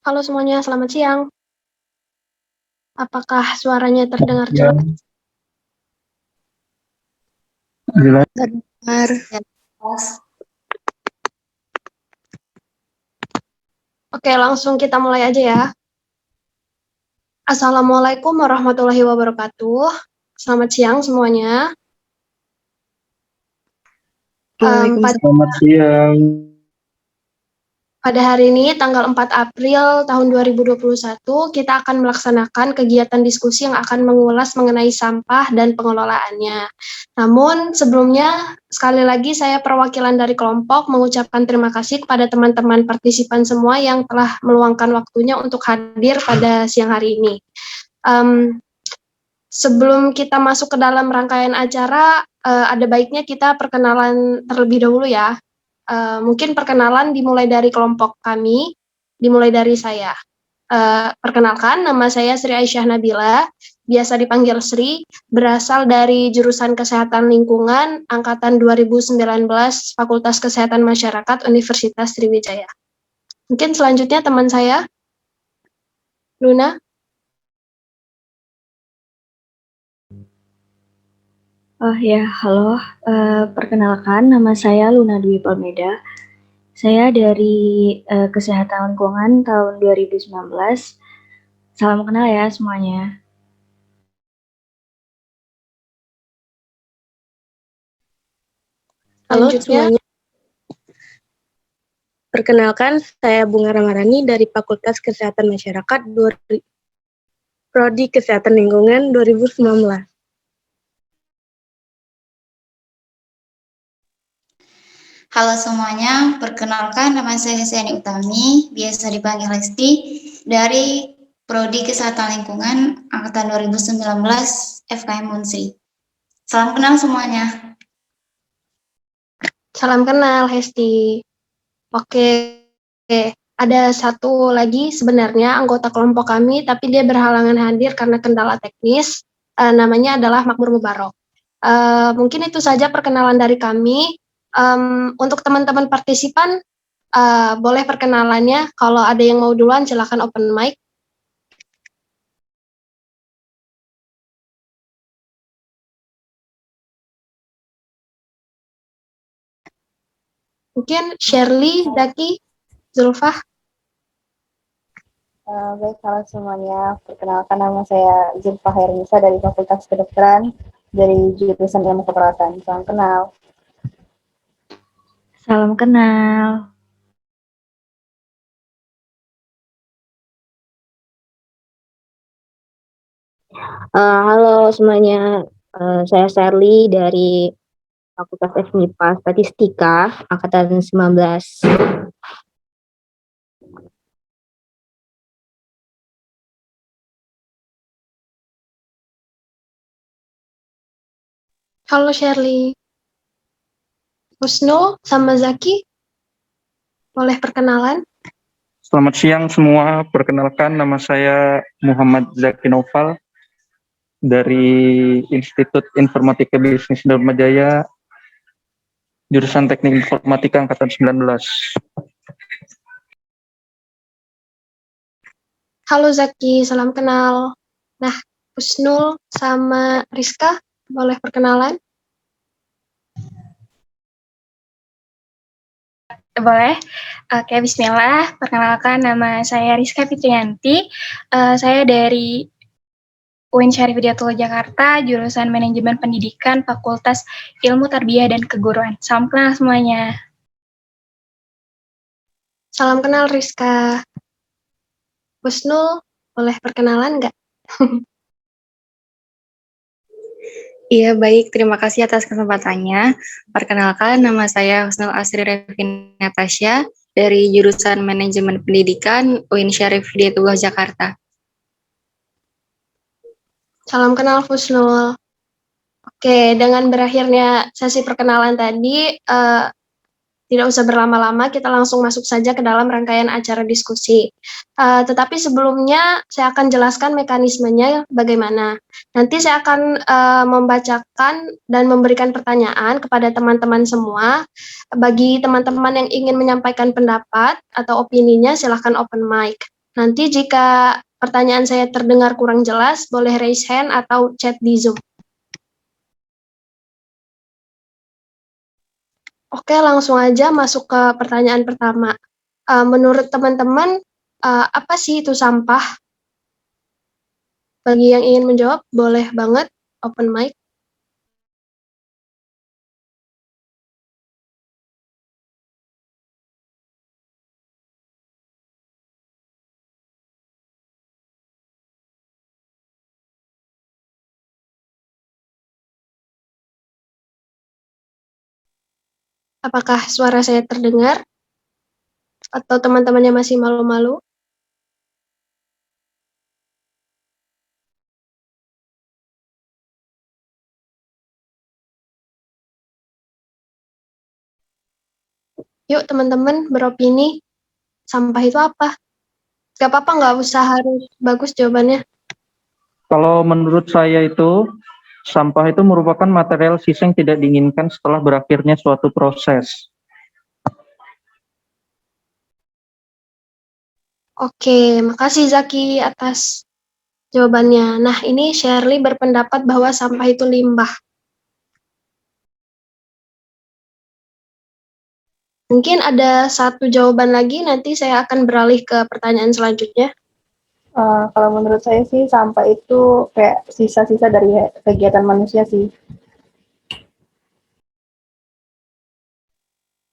Halo semuanya, selamat siang. Apakah suaranya terdengar Ya, jelas? jelas. Terdengar. Ya. Oke, langsung kita mulai aja ya. Assalamualaikum warahmatullahi wabarakatuh. Selamat siang semuanya. Waalaikumsalam. Selamat siang. Pada hari ini, tanggal 4 April tahun 2021, kita akan melaksanakan kegiatan diskusi yang akan mengulas mengenai sampah dan pengelolaannya. Namun, sebelumnya, sekali lagi saya perwakilan dari kelompok mengucapkan terima kasih kepada teman-teman partisipan semua yang telah meluangkan waktunya untuk hadir pada siang hari ini. Sebelum kita masuk ke dalam rangkaian acara, ada baiknya kita perkenalan terlebih dahulu ya. Mungkin perkenalan dimulai dari kelompok kami, dimulai dari saya. Perkenalkan, nama saya Sri Aisyah Nabila, biasa dipanggil Sri, berasal dari jurusan Kesehatan Lingkungan, Angkatan 2019, Fakultas Kesehatan Masyarakat, Universitas Sriwijaya. Mungkin selanjutnya teman saya, Luna. Oh ya, halo. Perkenalkan, nama saya Luna Dwi Palmeda. Saya dari Kesehatan Lingkungan tahun 2019. Salam kenal ya semuanya. Halo Selanjutnya, semuanya, perkenalkan saya Bunga Ramarani dari Fakultas Kesehatan Masyarakat Prodi Kesehatan Lingkungan 2019. Halo semuanya, perkenalkan nama saya Hesiani Utami, biasa dipanggil Lesti, dari Prodi Kesehatan Lingkungan Angkatan 2019 FKM Unsri. Salam kenal semuanya. salam kenal Hesti. Oke, ada satu lagi sebenarnya anggota kelompok kami, tapi dia berhalangan hadir karena kendala teknis. Namanya adalah Makmur Mubarok. Mungkin itu saja perkenalan dari kami. Untuk teman-teman partisipan, boleh perkenalannya. Kalau ada yang mau duluan, silakan open mic. Mungkin Shirley, Zaki, Zulfah. Baik, halo semuanya. Perkenalkan nama saya Zulfa Hairunisa dari Fakultas Kedokteran dari jurusan Ilmu Keperawatan. Salam kenal. Salam kenal. Halo semuanya, saya Sherly dari Fakultas FMIPA Statistika Angkatan 19. Halo Shirley. Husnul sama Zaki, boleh perkenalan? Selamat siang semua. Perkenalkan, nama saya Muhammad Zaki Noval dari Institut Informatika Bisnis Dharma Jaya, jurusan Teknik Informatika Angkatan 19. Halo Zaki, salam kenal. Nah, Husnul sama Rizka, boleh perkenalan? Boleh. Oke, bismillah. Perkenalkan, nama saya Rizka Fitrianti. Saya dari UIN Syarif Hidayatullah Jakarta, jurusan Manajemen Pendidikan, Fakultas Ilmu Tarbiyah dan Keguruan. Salam kenal semuanya. Salam kenal Rizka. Husnul, boleh perkenalan nggak? Iya baik, terima kasih atas kesempatannya. Perkenalkan, nama saya Husnul Asri Revin Natasha dari jurusan Manajemen Pendidikan UIN Syarif Hidayatullah Jakarta. Salam kenal Husnul. Oke, dengan berakhirnya sesi perkenalan tadi, tidak usah berlama-lama, kita langsung masuk saja ke dalam rangkaian acara diskusi. Tetapi sebelumnya saya akan jelaskan mekanismenya bagaimana. Nanti saya akan membacakan dan memberikan pertanyaan kepada teman-teman semua. Bagi teman-teman yang ingin menyampaikan pendapat atau opininya, silahkan open mic. Nanti jika pertanyaan saya terdengar kurang jelas, boleh raise hand atau chat di Zoom. Oke, langsung aja masuk ke pertanyaan pertama. Menurut teman-teman, apa sih itu sampah? Bagi yang ingin menjawab, boleh banget open mic. Apakah suara saya terdengar? Atau teman-temannya masih malu-malu? Yuk teman-teman beropini, sampah itu apa? Gak apa-apa, nggak usah harus bagus jawabannya. Kalau menurut saya itu, sampah itu merupakan material sisa yang tidak diinginkan setelah berakhirnya suatu proses. Oke, makasih Zaki atas jawabannya. Nah, ini Shirley berpendapat bahwa sampah itu limbah. Mungkin ada satu jawaban lagi, nanti saya akan beralih ke pertanyaan selanjutnya. Kalau menurut saya sih sampah itu kayak sisa-sisa dari kegiatan manusia sih.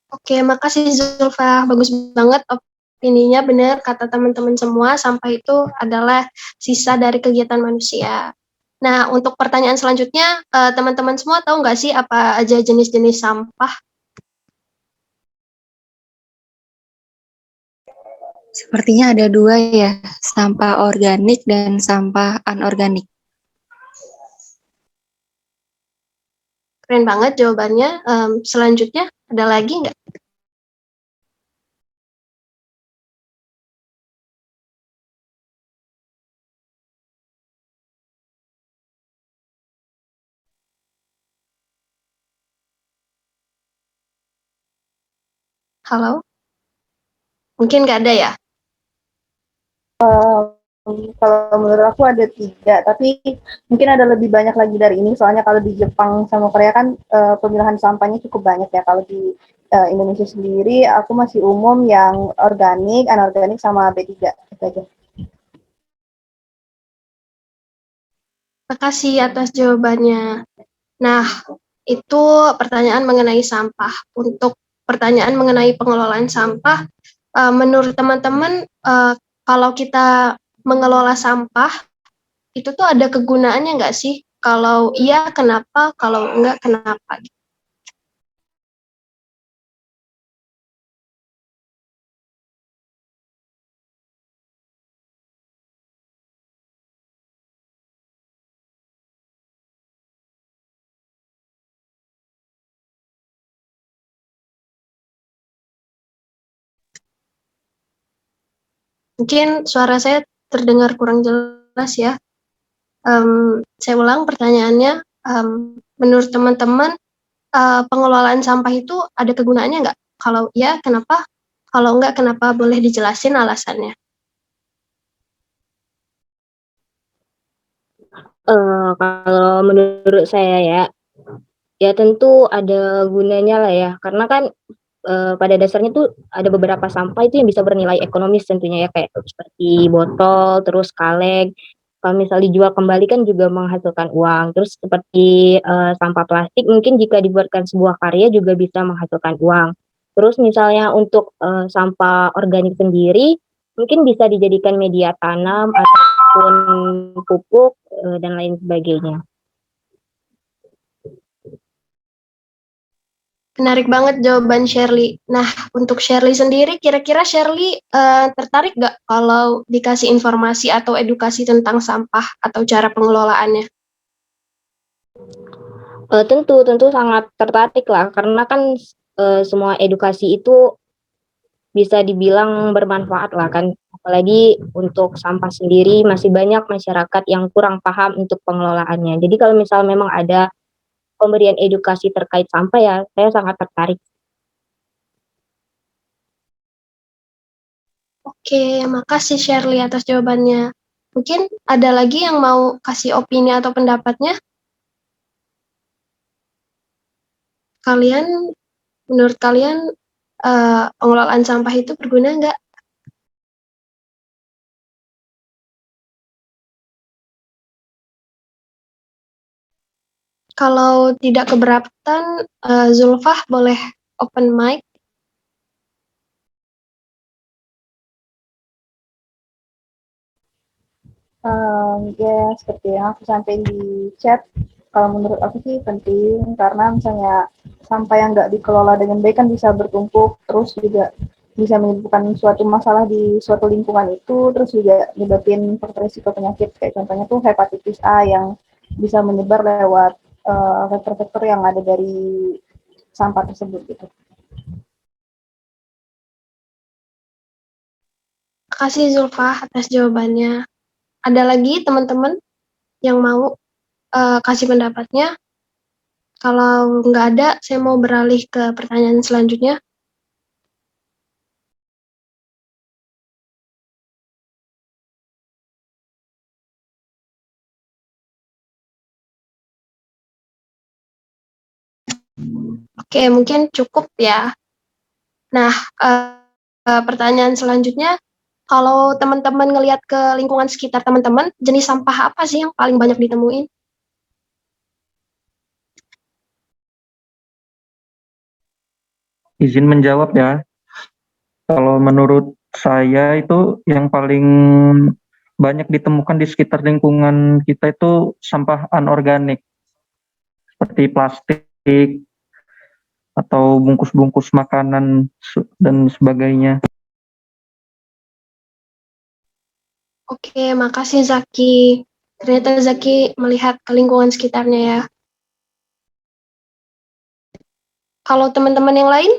Oke, makasih Zulfa. Bagus banget opininya, benar kata teman-teman semua, sampah itu adalah sisa dari kegiatan manusia. Nah, untuk pertanyaan selanjutnya, teman-teman semua tahu nggak sih apa aja jenis-jenis sampah? Sepertinya ada dua ya, sampah organik dan sampah anorganik. Keren banget jawabannya. Selanjutnya, ada lagi nggak? Halo? Mungkin nggak ada ya? Kalau menurut aku ada 3, tapi mungkin ada lebih banyak lagi dari ini. Soalnya kalau di Jepang sama Korea kan pemilahan sampahnya cukup banyak ya. Kalau di Indonesia sendiri, aku masih umum yang organik, anorganik, sama B3. Itu aja. Makasih atas jawabannya. Nah, itu pertanyaan mengenai sampah. Untuk pertanyaan mengenai pengelolaan sampah, menurut teman-teman, kalau kita mengelola sampah, itu tuh ada kegunaannya nggak sih? Kalau iya, kenapa? Kalau enggak, kenapa? Mungkin suara saya terdengar kurang jelas ya. Saya ulang pertanyaannya, menurut teman-teman, pengelolaan sampah itu ada kegunaannya nggak? Kalau iya, kenapa? Kalau enggak, kenapa? Boleh dijelasin alasannya. Kalau menurut saya ya tentu ada gunanya lah ya, karena kan pada dasarnya tuh ada beberapa sampah itu yang bisa bernilai ekonomis tentunya ya, kayak seperti botol, terus kaleng. Kalau misal dijual kembali kan juga menghasilkan uang. Terus seperti sampah plastik mungkin jika dibuatkan sebuah karya juga bisa menghasilkan uang. Terus misalnya untuk sampah organik sendiri mungkin bisa dijadikan media tanam ataupun pupuk dan lain sebagainya. Menarik banget jawaban Shirley. Nah, untuk Shirley sendiri, kira-kira Shirley tertarik nggak kalau dikasih informasi atau edukasi tentang sampah atau cara pengelolaannya? Tentu sangat tertarik lah, karena kan semua edukasi itu bisa dibilang bermanfaat lah kan. Apalagi untuk sampah sendiri masih banyak masyarakat yang kurang paham untuk pengelolaannya. Jadi kalau misal memang ada pemberian edukasi terkait sampah ya, saya sangat tertarik. Oke, makasih Shirley atas jawabannya. Mungkin ada lagi yang mau kasih opini atau pendapatnya? Kalian, menurut kalian, pengelolaan sampah itu berguna nggak? Kalau tidak keberatan, Zulfah boleh open mic. Ya, seperti yang aku sampaikan di chat, kalau menurut aku sih penting karena misalnya sampah yang nggak dikelola dengan baik kan bisa bertumpuk, terus juga bisa menimbulkan suatu masalah di suatu lingkungan itu, terus juga menyebabkan resiko penyakit kayak contohnya tuh hepatitis A yang bisa menyebar lewat vektor-vektor yang ada dari sampah tersebut gitu. Terima kasih Zulfah atas jawabannya. Ada lagi teman-teman yang mau kasih pendapatnya? Kalau nggak ada, saya mau beralih ke pertanyaan selanjutnya. Oke, mungkin cukup ya. Nah, pertanyaan selanjutnya, kalau teman-teman ngelihat ke lingkungan sekitar teman-teman, jenis sampah apa sih yang paling banyak ditemuin? Izin menjawab ya. Kalau menurut saya itu yang paling banyak ditemukan di sekitar lingkungan kita itu sampah anorganik seperti plastik atau bungkus-bungkus makanan dan sebagainya. Oke, makasih Zaki. Ternyata Zaki melihat ke lingkungan sekitarnya ya. Kalau teman-teman yang lain,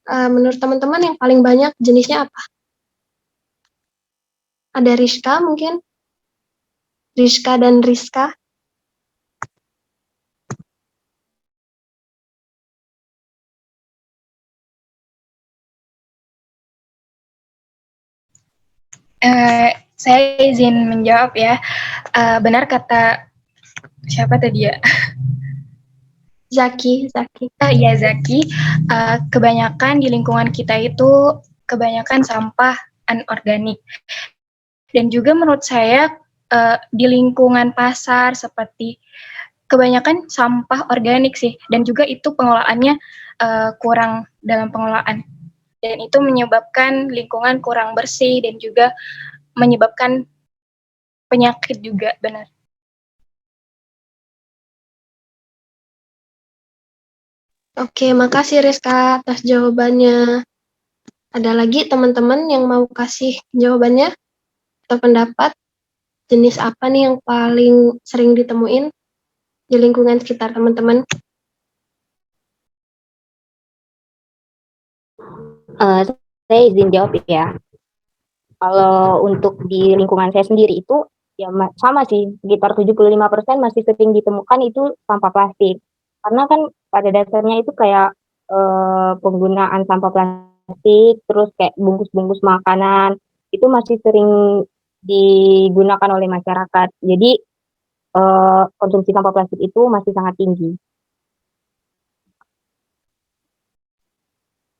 menurut teman-teman yang paling banyak jenisnya apa? Ada Rizka mungkin? Rizka dan Rizka? Saya izin menjawab ya. Benar kata siapa tadi ya? Zaki. Oh iya Zaki, kebanyakan di lingkungan kita itu kebanyakan sampah anorganik. Dan juga menurut saya di lingkungan pasar seperti kebanyakan sampah organik sih. Dan juga itu pengelolaannya kurang dalam pengelolaan. Dan itu menyebabkan lingkungan kurang bersih dan juga menyebabkan penyakit juga, benar. Oke, makasih Rizka atas jawabannya. Ada lagi teman-teman yang mau kasih jawabannya atau pendapat? Jenis apa nih yang paling sering ditemuin di lingkungan sekitar teman-teman? Saya izin jawab ya. Kalau untuk di lingkungan saya sendiri itu ya sama sih, sekitar 75% masih sering ditemukan itu sampah plastik. Karena kan pada dasarnya itu kayak penggunaan sampah plastik, terus kayak bungkus-bungkus makanan itu masih sering digunakan oleh masyarakat. Jadi konsumsi sampah plastik itu masih sangat tinggi.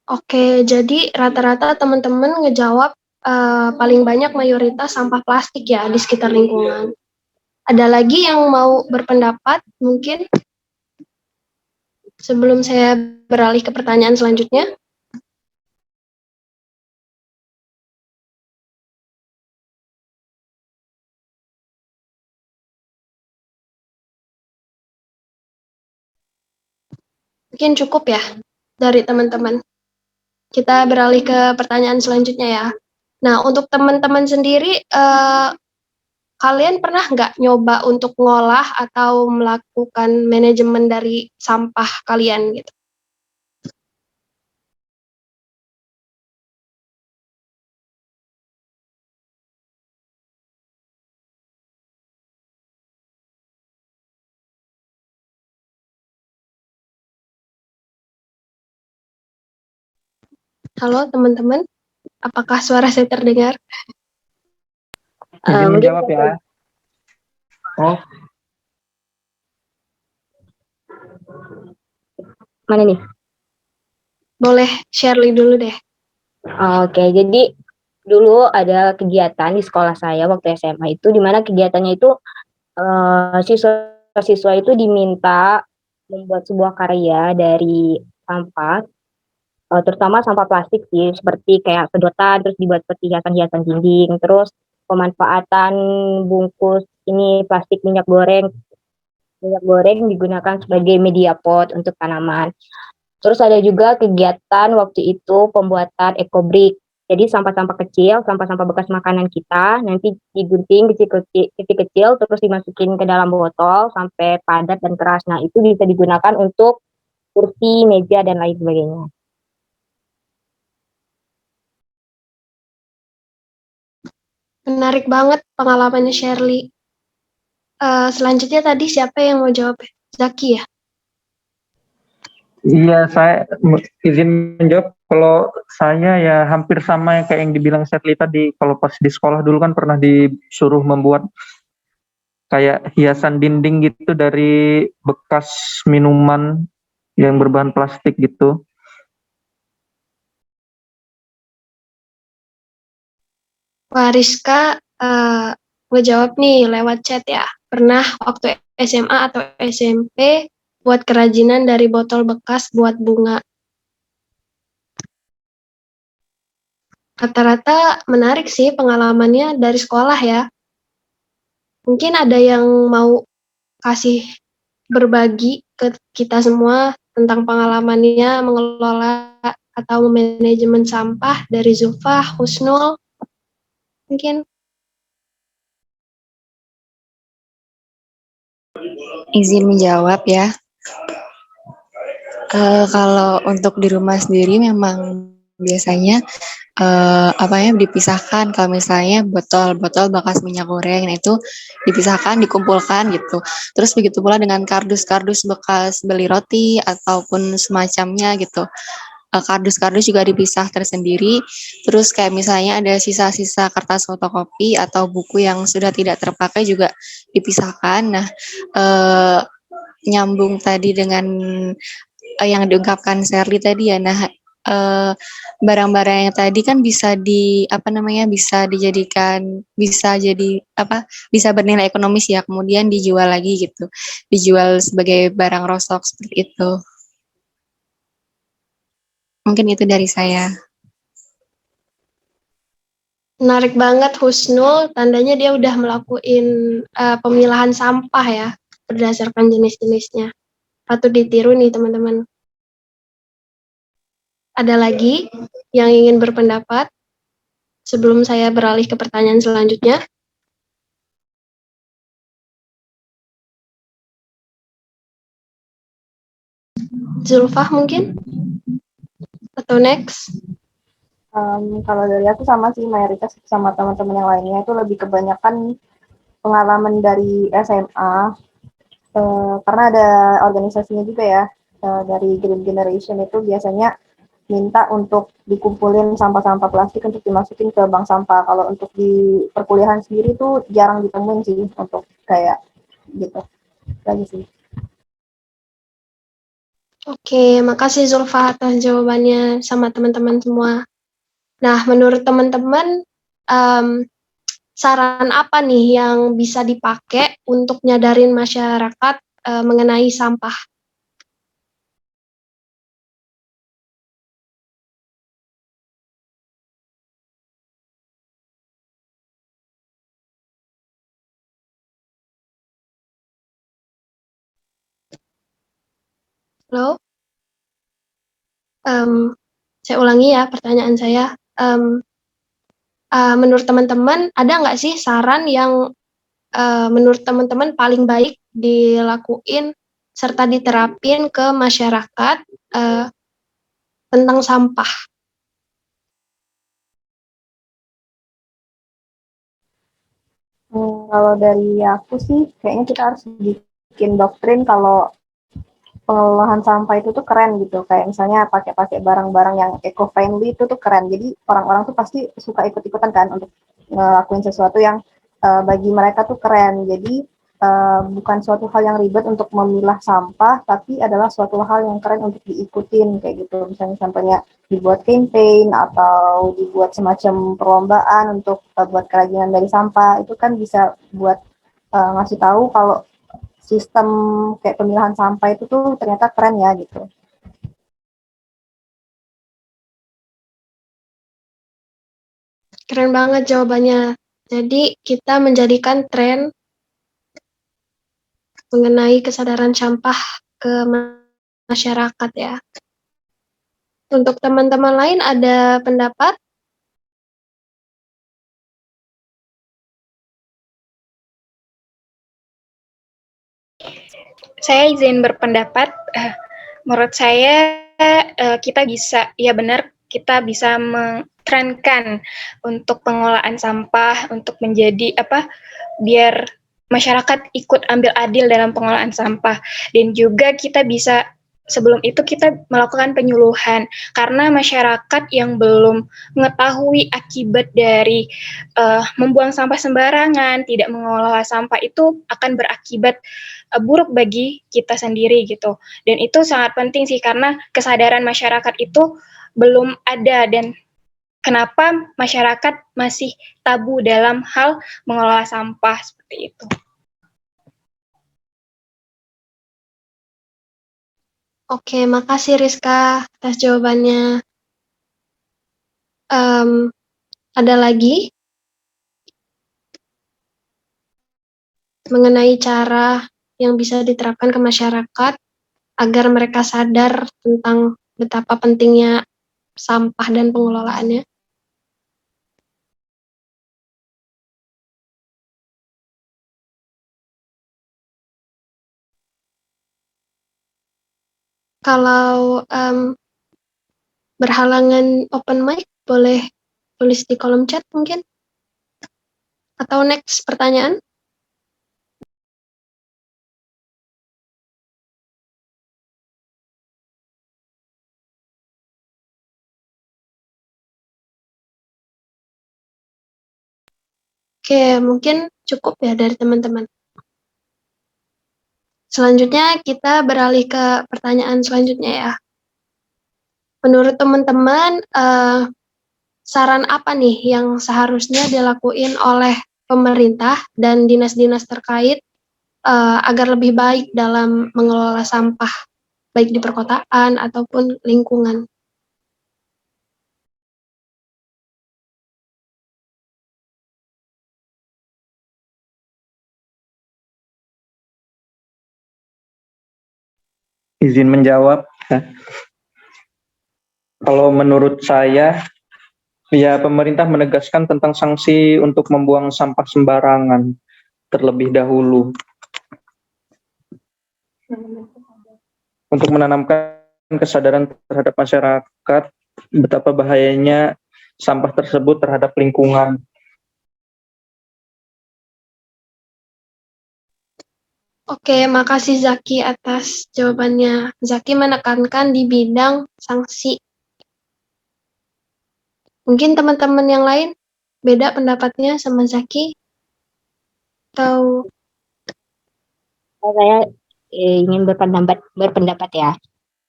Oke, jadi rata-rata teman-teman ngejawab paling banyak mayoritas sampah plastik ya di sekitar lingkungan. Ada lagi yang mau berpendapat mungkin sebelum saya beralih ke pertanyaan selanjutnya? Mungkin cukup ya dari teman-teman. Kita beralih ke pertanyaan selanjutnya ya. Nah, untuk teman-teman sendiri, kalian pernah nggak nyoba untuk ngolah atau melakukan manajemen dari sampah kalian gitu? Halo teman-teman, Apakah suara saya terdengar? Izin Mungkin menjawab ya. Oh, mana nih? Boleh Shirley dulu deh. Oke, jadi dulu ada kegiatan di sekolah saya waktu SMA itu, di mana kegiatannya itu siswa-siswa itu diminta membuat sebuah karya dari sampah, terutama sampah plastik sih, seperti kayak sedotan, terus dibuat seperti hiasan-hiasan dinding, terus pemanfaatan bungkus ini plastik minyak goreng digunakan sebagai media pot untuk tanaman. Terus ada juga kegiatan waktu itu pembuatan ekobrik. Jadi sampah-sampah kecil, sampah-sampah bekas makanan kita nanti digunting kecil-kecil terus dimasukin ke dalam botol sampai padat dan keras. Nah, itu bisa digunakan untuk kursi, meja dan lain sebagainya. Menarik banget pengalamannya Shirley. Selanjutnya tadi siapa yang mau jawab? Zaki ya? iya, saya izin menjawab. Kalau saya ya hampir sama yang kayak yang dibilang Setli tadi. Kalau pas di sekolah dulu kan pernah disuruh membuat kayak hiasan dinding gitu dari bekas minuman yang berbahan plastik gitu. Wah, Rizka ngejawab nih lewat chat ya. Pernah waktu SMA atau SMP buat kerajinan dari botol bekas buat bunga. Rata-rata menarik sih pengalamannya dari sekolah ya. Mungkin ada yang mau kasih berbagi ke kita semua tentang pengalamannya mengelola atau manajemen sampah dari Zulfa, Husnul, mungkin. Izin menjawab ya. Kalau untuk di rumah sendiri memang biasanya dipisahkan. Kalau misalnya botol-botol bekas minyak goreng, nah itu dipisahkan, dikumpulkan gitu. Terus begitu pula dengan kardus-kardus bekas beli roti ataupun semacamnya gitu. Kardus-kardus juga dipisah tersendiri. Terus kayak misalnya ada sisa-sisa kertas fotokopi atau buku yang sudah tidak terpakai juga dipisahkan. Nah, nyambung tadi dengan yang diungkapkan Sherly tadi ya. Nah, barang-barang yang tadi kan bisa dijadikan, bisa bernilai ekonomis ya, kemudian dijual lagi gitu, dijual sebagai barang rosok seperti itu. Mungkin itu dari saya. Menarik banget Husnul, tandanya dia udah melakukan pemilahan sampah ya, berdasarkan jenis-jenisnya. Patut ditiru nih teman-teman. Ada lagi yang ingin berpendapat sebelum saya beralih ke pertanyaan selanjutnya? Zulfah mungkin? Atau next? Kalau dari aku sama sih, mayoritas sama teman-teman yang lainnya itu lebih kebanyakan pengalaman dari SMA, karena ada organisasinya juga ya, dari Green Generation itu biasanya minta untuk dikumpulin sampah-sampah plastik untuk dimasukin ke bank sampah. Kalau untuk di perkuliahan sendiri tuh jarang ditemuin sih untuk kayak gitu. Lagi sih. Oke, makasih Zulfa atas jawabannya sama teman-teman semua. Nah, menurut teman-teman, saran apa nih yang bisa dipakai untuk nyadarin masyarakat mengenai sampah? Halo? Saya ulangi ya pertanyaan saya. Menurut teman-teman, ada nggak sih saran yang menurut teman-teman paling baik dilakuin serta diterapin ke masyarakat tentang sampah? Kalau dari aku sih, kayaknya kita harus bikin doktrin kalau pengolahan sampah itu tuh keren gitu. Kayak misalnya pakai barang-barang yang eco-friendly itu tuh keren. Jadi orang-orang tuh pasti suka ikut-ikutan kan untuk ngelakuin sesuatu yang bagi mereka tuh keren. Jadi bukan suatu hal yang ribet untuk memilah sampah, tapi adalah suatu hal yang keren untuk diikutin kayak gitu. Misalnya contohnya dibuat campaign atau dibuat semacam perlombaan untuk buat kerajinan dari sampah, itu kan bisa buat ngasih tahu kalau sistem kayak pemilahan sampah itu tuh ternyata keren ya gitu. Keren banget jawabannya. Jadi kita menjadikan tren mengenai kesadaran sampah ke masyarakat ya. Untuk teman-teman lain ada pendapat? Saya izin berpendapat. Menurut saya kita bisa, ya benar, kita bisa mentrenkan untuk pengelolaan sampah untuk menjadi biar masyarakat ikut ambil adil dalam pengelolaan sampah, dan juga kita bisa sebelum itu kita melakukan penyuluhan karena masyarakat yang belum mengetahui akibat dari membuang sampah sembarangan, tidak mengelola sampah itu akan berakibat buruk bagi kita sendiri gitu. Dan itu sangat penting sih karena kesadaran masyarakat itu belum ada, dan kenapa masyarakat masih tabu dalam hal mengelola sampah seperti itu. Oke, makasih Rizka atas jawabannya. Ada lagi mengenai cara yang bisa diterapkan ke masyarakat agar mereka sadar tentang betapa pentingnya sampah dan pengelolaannya? Kalau berhalangan open mic, boleh tulis di kolom chat mungkin? Atau next pertanyaan? Oke, mungkin cukup ya dari teman-teman. Selanjutnya kita beralih ke pertanyaan selanjutnya ya. Menurut teman-teman, saran apa nih yang seharusnya dilakuin oleh pemerintah dan dinas-dinas terkait agar lebih baik dalam mengelola sampah, baik di perkotaan ataupun lingkungan? Izin menjawab. Kalau menurut saya, ya pemerintah menegaskan tentang sanksi untuk membuang sampah sembarangan terlebih dahulu. Untuk menanamkan kesadaran terhadap masyarakat betapa bahayanya sampah tersebut terhadap lingkungan. Oke, makasih Zaki atas jawabannya. Zaki menekankan di bidang sanksi. Mungkin teman-teman yang lain beda pendapatnya sama Zaki? Atau Saya ingin berpendapat ya.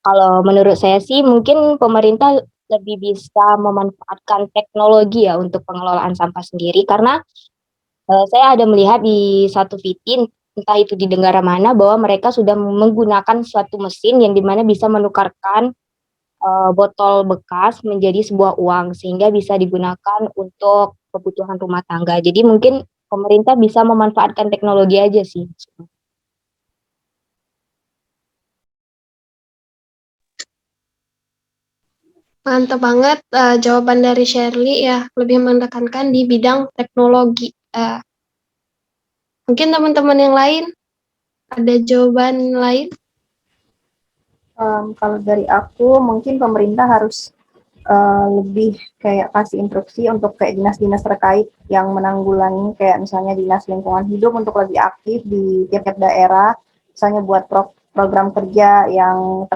Kalau menurut saya sih mungkin pemerintah lebih bisa memanfaatkan teknologi ya untuk pengelolaan sampah sendiri, karena saya ada melihat di satu VT, entah itu di negara mana, bahwa mereka sudah menggunakan suatu mesin yang dimana bisa menukarkan botol bekas menjadi sebuah uang sehingga bisa digunakan untuk kebutuhan rumah tangga. Jadi mungkin pemerintah bisa memanfaatkan teknologi aja sih. mantap banget jawaban dari Shirley ya, lebih menekankan di bidang teknologi. Mungkin teman-teman yang lain ada jawaban lain? Kalau dari aku, mungkin pemerintah harus lebih kayak kasih instruksi untuk kayak dinas-dinas terkait yang menanggulangi, kayak misalnya dinas lingkungan hidup untuk lebih aktif di tiap-tiap daerah, misalnya buat program kerja yang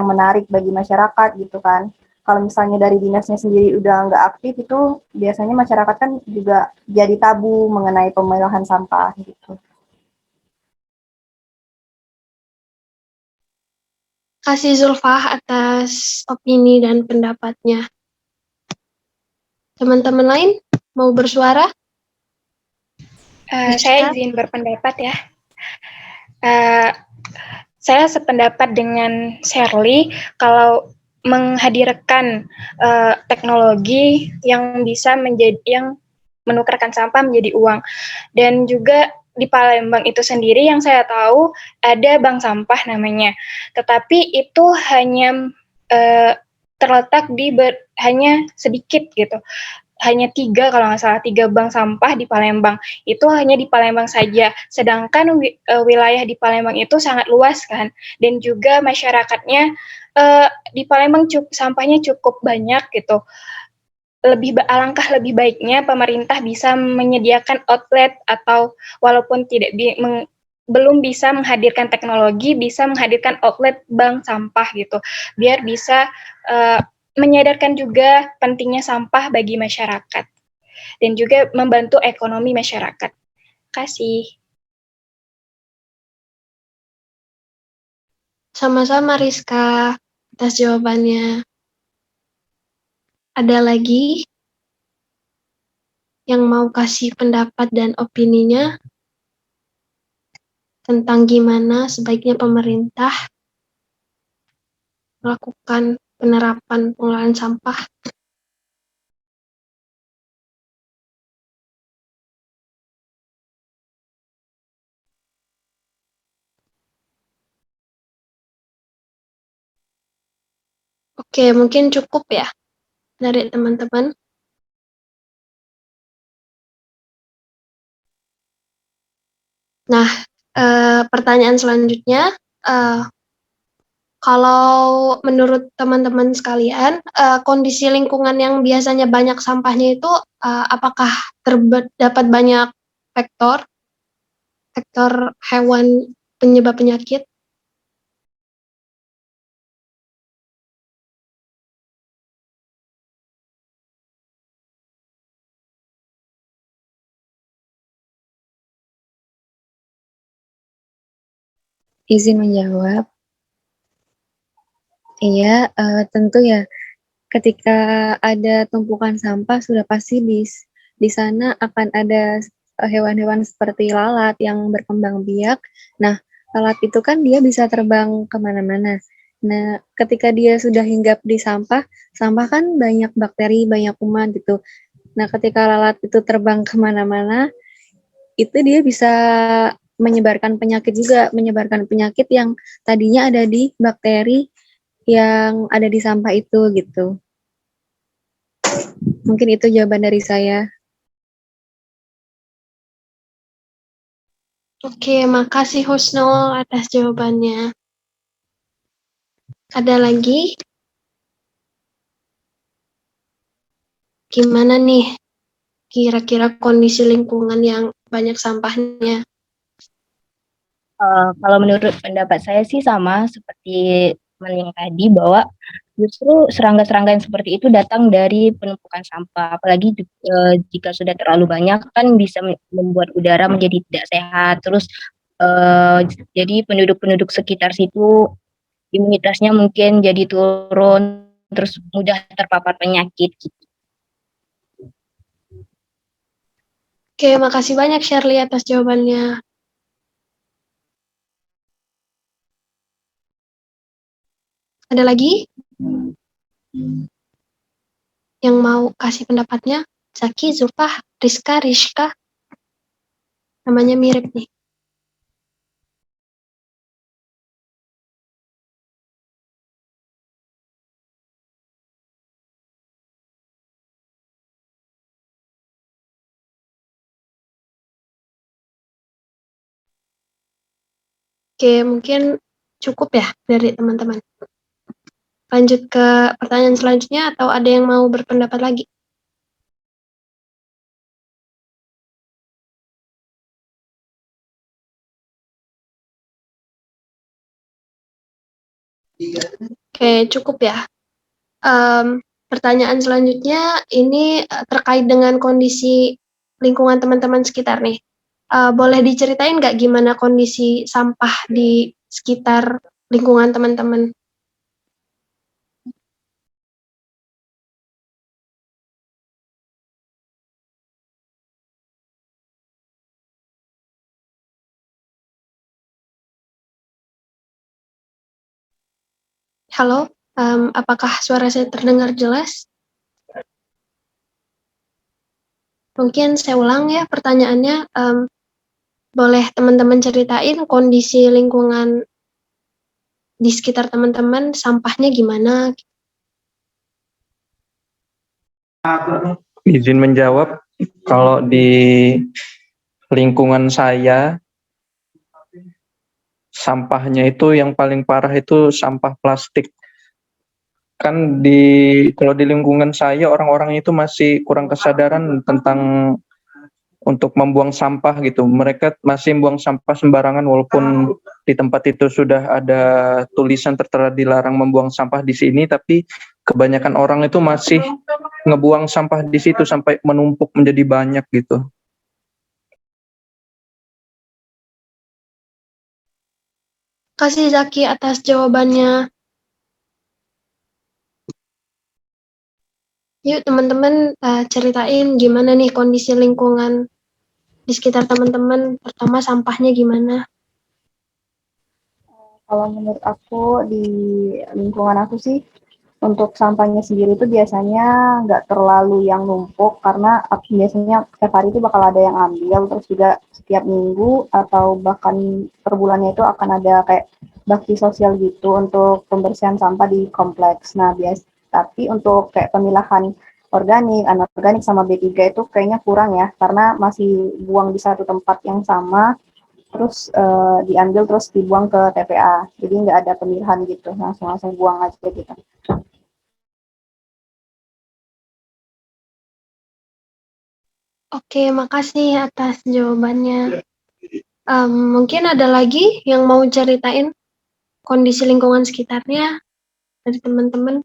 menarik bagi masyarakat gitu kan. Kalau misalnya dari dinasnya sendiri udah nggak aktif itu biasanya masyarakat kan juga jadi tabu mengenai pemilahan sampah gitu. Kasih Zulfah atas opini dan pendapatnya. Teman-teman lain mau bersuara? Saya izin berpendapat ya. Saya sependapat dengan Shirley kalau menghadirkan teknologi yang bisa menukarkan sampah menjadi uang. Dan juga di Palembang itu sendiri yang saya tahu ada bank sampah namanya. Tetapi itu hanya terletak hanya sedikit gitu. Hanya 3 kalau nggak salah, 3 bank sampah di Palembang. Itu hanya di Palembang saja. Sedangkan wilayah di Palembang itu sangat luas kan. Dan juga masyarakatnya di Palembang sampahnya cukup banyak gitu. Alangkah lebih baiknya pemerintah bisa menyediakan outlet atau walaupun belum bisa menghadirkan teknologi, bisa menghadirkan outlet bank sampah gitu. Biar bisa menyadarkan juga pentingnya sampah bagi masyarakat dan juga membantu ekonomi masyarakat. Kasih. Sama-sama Rizka atas jawabannya. Ada lagi yang mau kasih pendapat dan opininya tentang gimana sebaiknya pemerintah melakukan penerapan pengolahan sampah? Oke, mungkin cukup ya dari teman-teman. Nah, pertanyaan selanjutnya, kalau menurut teman-teman sekalian, kondisi lingkungan yang biasanya banyak sampahnya itu, apakah terdapat banyak faktor hewan penyebab penyakit? Izin menjawab. Iya, tentu ya. Ketika ada tumpukan sampah, sudah pasti di sana akan ada hewan-hewan seperti lalat yang berkembang biak. Nah, lalat itu kan dia bisa terbang kemana-mana. Nah, ketika dia sudah hinggap di sampah, sampah kan banyak bakteri, banyak kuman gitu. Nah, ketika lalat itu terbang kemana-mana, itu dia bisa menyebarkan penyakit juga, menyebarkan penyakit yang tadinya ada di bakteri yang ada di sampah itu gitu. Mungkin itu jawaban dari saya. Oke, makasih Husnul atas jawabannya. Ada lagi? Gimana nih kira-kira kondisi lingkungan yang banyak sampahnya? Kalau menurut pendapat saya sih sama seperti teman yang tadi bahwa justru serangga-serangga yang seperti itu datang dari penumpukan sampah. Apalagi jika sudah terlalu banyak kan bisa membuat udara menjadi tidak sehat. Terus eh, jadi penduduk-penduduk sekitar situ imunitasnya mungkin jadi turun, terus mudah terpapar penyakit gitu. Oke, makasih banyak Shirley atas jawabannya. Ada lagi yang mau kasih pendapatnya? Zaki, Zulfah, Rizka, Rishka. Namanya mirip nih. Oke, mungkin cukup ya dari teman-teman. Lanjut ke pertanyaan selanjutnya atau ada yang mau berpendapat lagi? Oke, cukup ya. Pertanyaan selanjutnya ini terkait dengan kondisi lingkungan teman-teman sekitar nih. Boleh diceritain nggak gimana kondisi sampah di sekitar lingkungan teman-teman? Halo, apakah suara saya terdengar jelas? Mungkin saya ulang ya pertanyaannya, boleh teman-teman ceritain kondisi lingkungan di sekitar teman-teman, sampahnya gimana? Izin menjawab, kalau di lingkungan saya, sampahnya itu yang paling parah itu sampah plastik. Kan kalau di lingkungan saya orang-orang itu masih kurang kesadaran tentang untuk membuang sampah gitu. Mereka masih buang sampah sembarangan walaupun di tempat itu sudah ada tulisan tertera dilarang membuang sampah di sini, tapi kebanyakan orang itu masih ngebuang sampah di situ sampai menumpuk menjadi banyak gitu. Kasih Zaki atas jawabannya. Yuk teman-teman ceritain gimana nih kondisi lingkungan di sekitar teman-teman, pertama sampahnya gimana? Kalau menurut aku di lingkungan aku sih untuk sampahnya sendiri itu biasanya nggak terlalu yang numpuk karena biasanya setiap hari itu bakal ada yang ambil, terus juga setiap minggu atau bahkan per bulannya itu akan ada kayak bakti sosial gitu untuk pembersihan sampah di kompleks. Nah, tapi untuk kayak pemilahan organik, anorganik sama B3 itu kayaknya kurang ya karena masih buang di satu tempat yang sama terus diambil terus dibuang ke TPA. Jadi nggak ada pemilihan gitu, langsung buang aja gitu. Oke, makasih atas jawabannya. Mungkin ada lagi yang mau ceritain kondisi lingkungan sekitarnya dari teman-teman?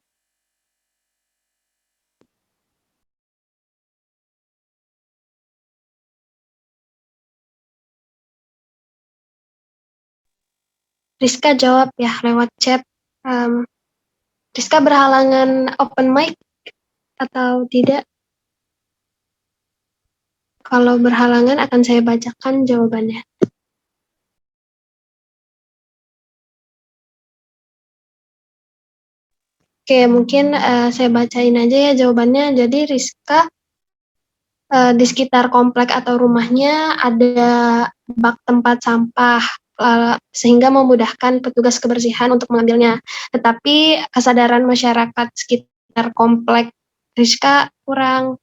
Rizka jawab ya lewat chat. Rizka berhalangan open mic atau tidak? Kalau berhalangan akan saya bacakan jawabannya. Oke, mungkin saya bacain aja ya jawabannya. Jadi Rizka di sekitar komplek atau rumahnya ada bak tempat sampah sehingga memudahkan petugas kebersihan untuk mengambilnya. Tetapi kesadaran masyarakat sekitar komplek Rizka kurang,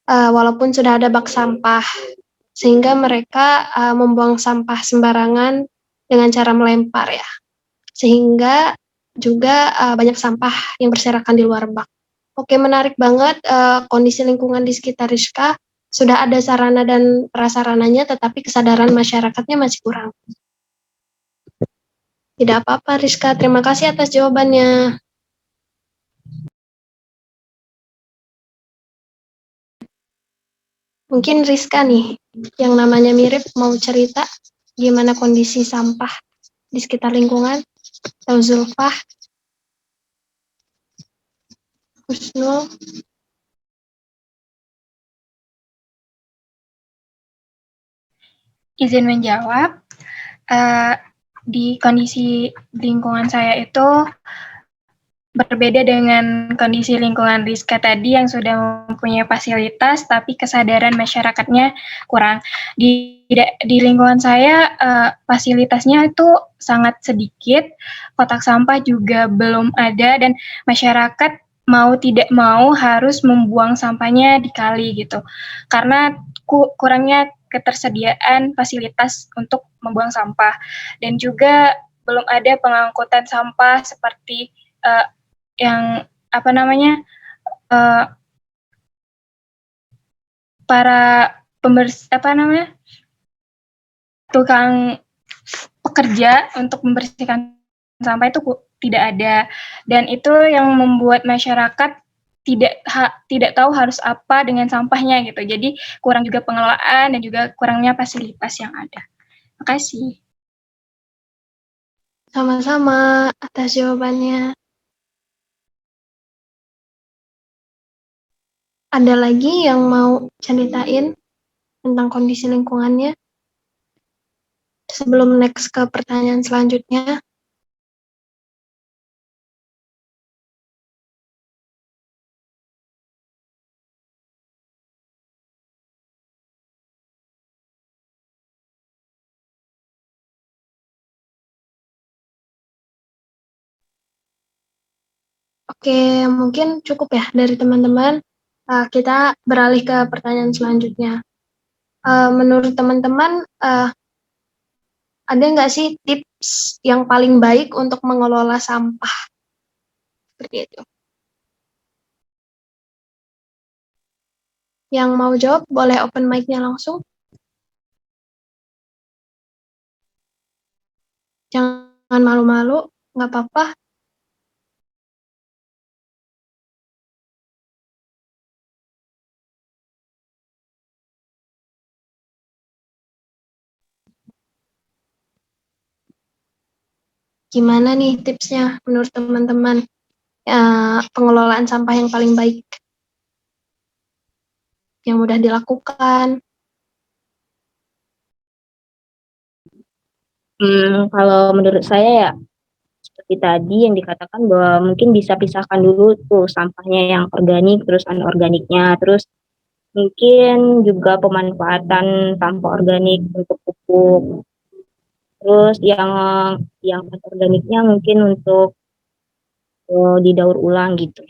walaupun sudah ada bak sampah, sehingga mereka membuang sampah sembarangan dengan cara melempar ya, sehingga juga banyak sampah yang berserakan di luar bak. Oke, menarik banget kondisi lingkungan di sekitar Rizka. Sudah ada sarana dan prasarananya, tetapi kesadaran masyarakatnya masih kurang. Tidak apa-apa, Rizka. Terima kasih atas jawabannya. Mungkin Rizka nih, yang namanya mirip, mau cerita gimana kondisi sampah di sekitar lingkungan. Atau Zulfah, Husnul. Izin menjawab, di kondisi lingkungan saya itu berbeda dengan kondisi lingkungan Rizka tadi yang sudah mempunyai fasilitas tapi kesadaran masyarakatnya kurang. Di lingkungan saya fasilitasnya itu sangat sedikit, kotak sampah juga belum ada dan masyarakat mau tidak mau harus membuang sampahnya di kali gitu. Karena kurangnya ketersediaan fasilitas untuk membuang sampah dan juga belum ada pengangkutan sampah seperti yang para tukang pekerja untuk membersihkan sampah itu tidak ada, dan itu yang membuat masyarakat tidak tahu harus apa dengan sampahnya gitu. Jadi kurang juga pengelolaan dan juga kurangnya fasilitas yang ada. Makasih. Sama-sama atas jawabannya. Ada lagi yang mau ceritain tentang kondisi lingkungannya? Sebelum next ke pertanyaan selanjutnya. Oke, mungkin cukup ya dari teman-teman. Kita beralih ke pertanyaan selanjutnya. Menurut teman-teman, ada nggak sih tips yang paling baik untuk mengelola sampah? Seperti itu. Yang mau jawab boleh open mic-nya langsung. Jangan malu-malu, nggak apa-apa. Gimana nih tipsnya menurut teman-teman? Pengelolaan sampah yang paling baik, yang mudah dilakukan. Kalau menurut saya ya seperti tadi yang dikatakan bahwa mungkin bisa pisahkan dulu tuh sampahnya yang organik terus anorganiknya, terus mungkin juga pemanfaatan sampah organik untuk pupuk, terus yang organiknya mungkin untuk didaur ulang gitu.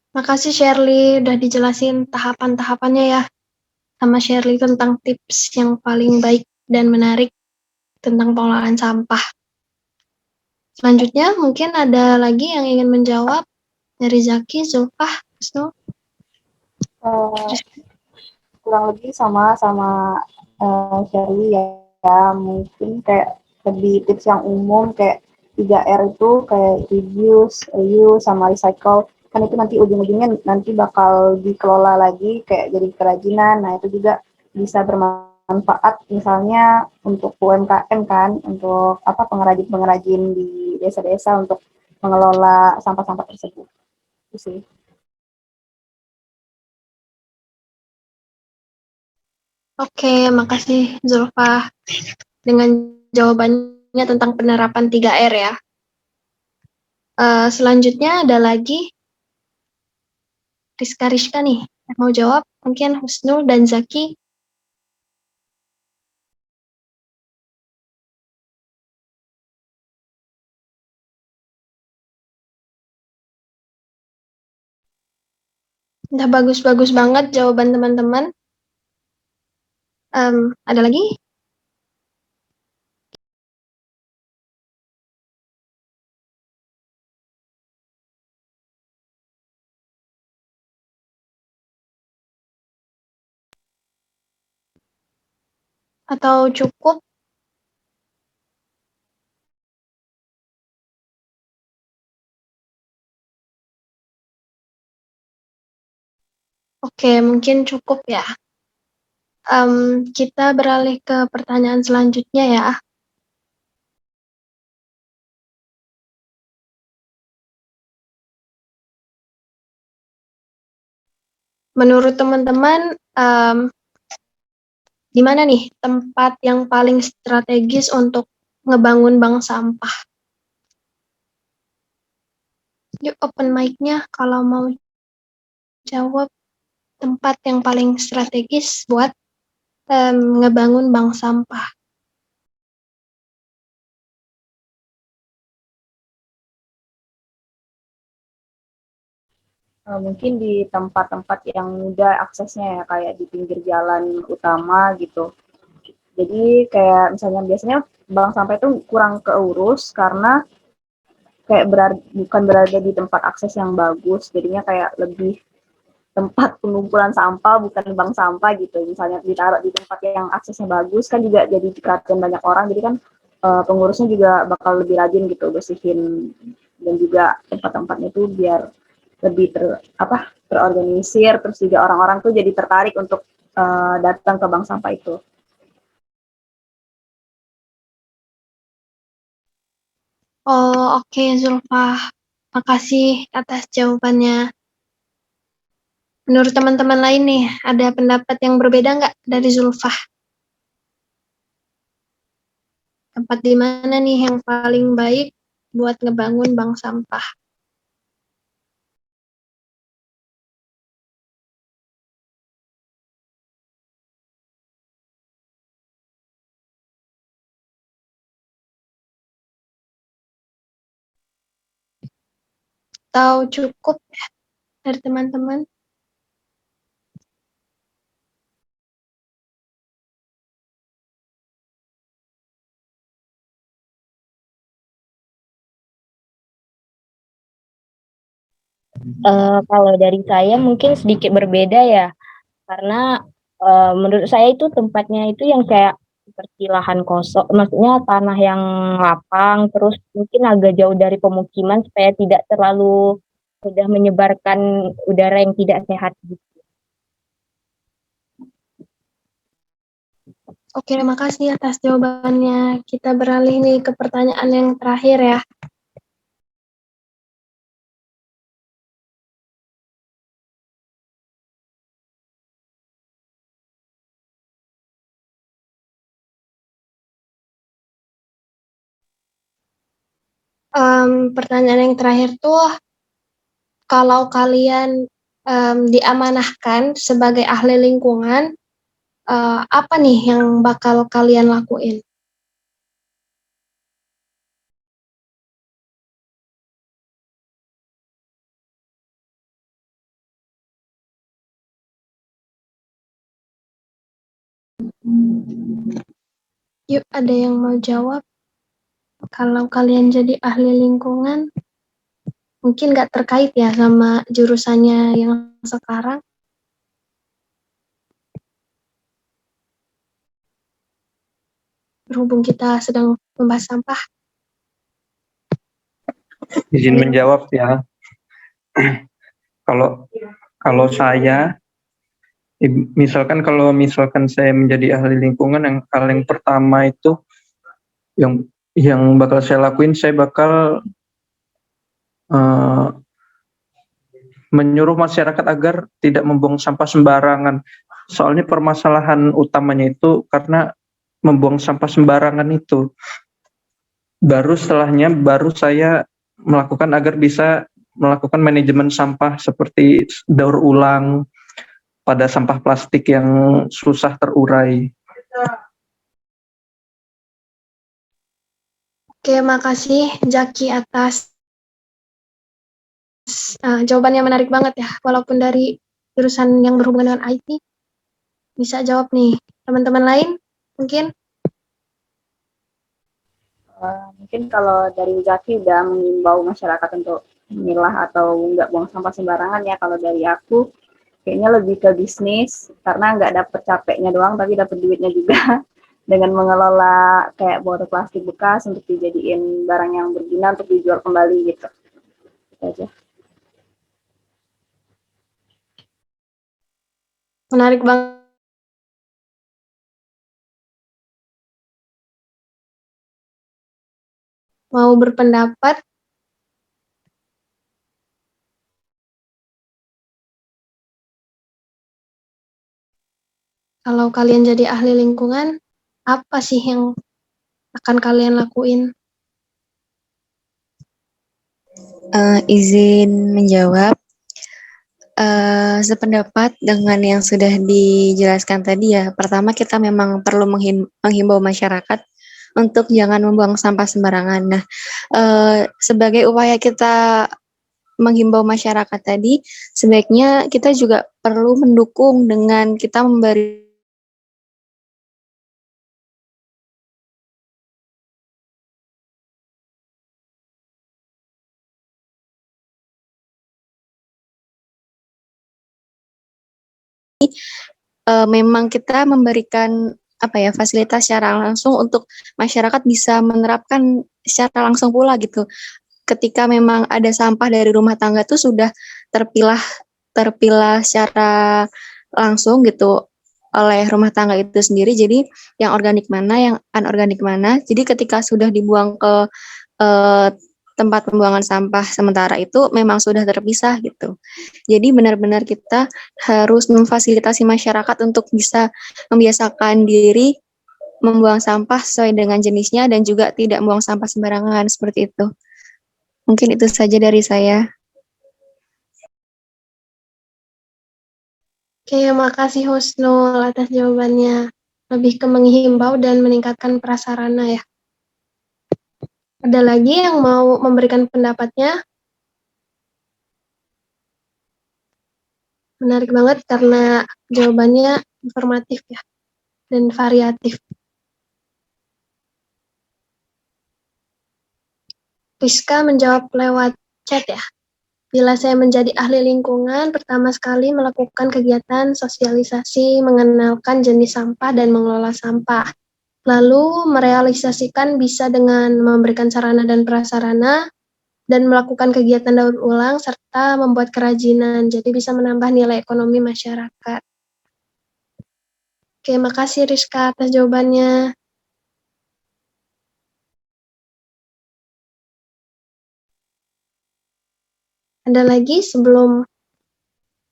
Makasih Shirley udah dijelasin tahapan-tahapannya ya sama Shirley tentang tips yang paling baik dan menarik tentang pengelolaan sampah. Selanjutnya mungkin ada lagi yang ingin menjawab dari Zaki, Zulfah, Husnul. Kurang lebih sama Shirley ya, mungkin kayak lebih tips yang umum kayak 3R itu kayak reduce, reuse, sama recycle. Kan itu nanti ujung-ujungnya nanti bakal dikelola lagi kayak jadi kerajinan. Nah, itu juga bisa bermanfaat misalnya untuk UMKM kan, untuk pengrajin-pengrajin di desa-desa untuk mengelola sampah-sampah tersebut. Itu sih. Oke, makasih Zulfah dengan jawabannya tentang penerapan 3R ya. Selanjutnya ada lagi Rizka nih yang mau jawab, mungkin Husnul dan Zaki. Udah bagus-bagus banget jawaban teman-teman. Ada lagi? Atau cukup? Oke, mungkin cukup ya. Kita beralih ke pertanyaan selanjutnya ya. Menurut teman-teman, di mana nih tempat yang paling strategis untuk ngebangun bank sampah? Yuk open mic-nya kalau mau jawab tempat yang paling strategis buat ngebangun bank sampah. Mungkin di tempat-tempat yang mudah aksesnya ya, kayak di pinggir jalan utama gitu. Jadi kayak misalnya biasanya bank sampah itu kurang keurus karena kayak bukan berada di tempat akses yang bagus, jadinya kayak lebih tempat pengumpulan sampah bukan bank sampah gitu. Misalnya ditaruh di tempat yang aksesnya bagus kan juga jadi perhatian banyak orang. Jadi kan pengurusnya juga bakal lebih rajin gitu bersihin, dan juga tempat-tempatnya itu biar lebih terorganisir, terus juga orang-orang tuh jadi tertarik untuk datang ke bank sampah itu. Oh, oke Zulfa. Makasih atas jawabannya. Menurut teman-teman lain nih, ada pendapat yang berbeda nggak dari Zulfa? Tempat di mana nih yang paling baik buat ngebangun bank sampah? Atau cukup ya dari teman-teman? Kalau dari saya mungkin sedikit berbeda ya, karena menurut saya itu tempatnya itu yang kayak seperti lahan kosong, maksudnya tanah yang lapang, terus mungkin agak jauh dari pemukiman supaya tidak terlalu sudah menyebarkan udara yang tidak sehat gitu. Oke, terima kasih atas jawabannya. Kita beralih nih ke pertanyaan yang terakhir ya. Pertanyaan yang terakhir tuh, kalau kalian diamanahkan sebagai ahli lingkungan, apa nih yang bakal kalian lakuin? Yuk, ada yang mau jawab? Kalau kalian jadi ahli lingkungan, mungkin nggak terkait ya sama jurusannya yang sekarang. Berhubung kita sedang membahas sampah. Izin menjawab ya. Kalau saya, misalkan saya menjadi ahli lingkungan, yang paling pertama itu yang bakal saya lakuin, saya bakal menyuruh masyarakat agar tidak membuang sampah sembarangan. Soalnya permasalahan utamanya itu karena membuang sampah sembarangan itu. Baru saya melakukan agar bisa melakukan manajemen sampah seperti daur ulang pada sampah plastik yang susah terurai. Oke, makasih Jaki atas jawabannya, menarik banget ya. Walaupun dari jurusan yang berhubungan dengan IT, bisa jawab nih. Teman-teman lain mungkin? Mungkin kalau dari Zaki udah mengimbau masyarakat untuk memilah atau nggak buang sampah sembarangan ya. Kalau dari aku kayaknya lebih ke bisnis, karena nggak dapet capeknya doang tapi dapet duitnya juga dengan mengelola kayak botol plastik bekas untuk dijadiin barang yang berguna untuk dijual kembali gitu. Itu aja. Menarik banget. Mau berpendapat? Kalau kalian jadi ahli lingkungan, apa sih yang akan kalian lakuin? Izin menjawab. Sependapat dengan yang sudah dijelaskan tadi ya. Pertama kita memang perlu menghimbau masyarakat untuk jangan membuang sampah sembarangan. Nah, sebagai upaya kita menghimbau masyarakat tadi, sebaiknya kita juga perlu mendukung dengan kita memberi memang kita memberikan fasilitas secara langsung untuk masyarakat bisa menerapkan secara langsung pula gitu. Ketika memang ada sampah dari rumah tangga tuh sudah terpilah terpilah secara langsung gitu oleh rumah tangga itu sendiri. Jadi yang organik mana, yang anorganik mana. Jadi ketika sudah dibuang ke tempat pembuangan sampah sementara itu memang sudah terpisah gitu. Jadi benar-benar kita harus memfasilitasi masyarakat untuk bisa membiasakan diri membuang sampah sesuai dengan jenisnya dan juga tidak membuang sampah sembarangan seperti itu. Mungkin itu saja dari saya. Oke, makasih Husnul atas jawabannya. Lebih ke menghimbau dan meningkatkan prasarana ya. Ada lagi yang mau memberikan pendapatnya? Menarik banget karena jawabannya informatif ya dan variatif. Rizka menjawab lewat chat ya. Bila saya menjadi ahli lingkungan, pertama sekali melakukan kegiatan sosialisasi, mengenalkan jenis sampah dan mengelola sampah. Lalu merealisasikan bisa dengan memberikan sarana dan prasarana, dan melakukan kegiatan daur ulang, serta membuat kerajinan, jadi bisa menambah nilai ekonomi masyarakat. Oke, makasih Rizka atas jawabannya. Ada lagi sebelum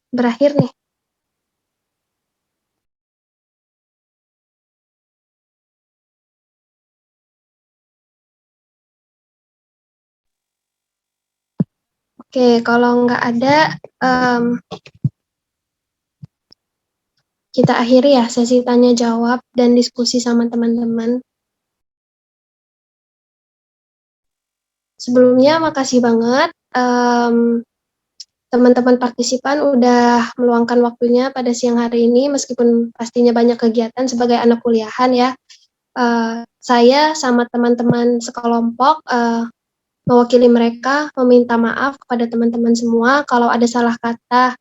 berakhir nih? Oke, kalau nggak ada, kita akhiri ya sesi tanya jawab dan diskusi sama teman-teman. Sebelumnya makasih banget teman-teman partisipan udah meluangkan waktunya pada siang hari ini meskipun pastinya banyak kegiatan sebagai anak kuliahan ya. Saya sama teman-teman sekelompok mewakili mereka meminta maaf kepada teman-teman semua kalau ada salah kata.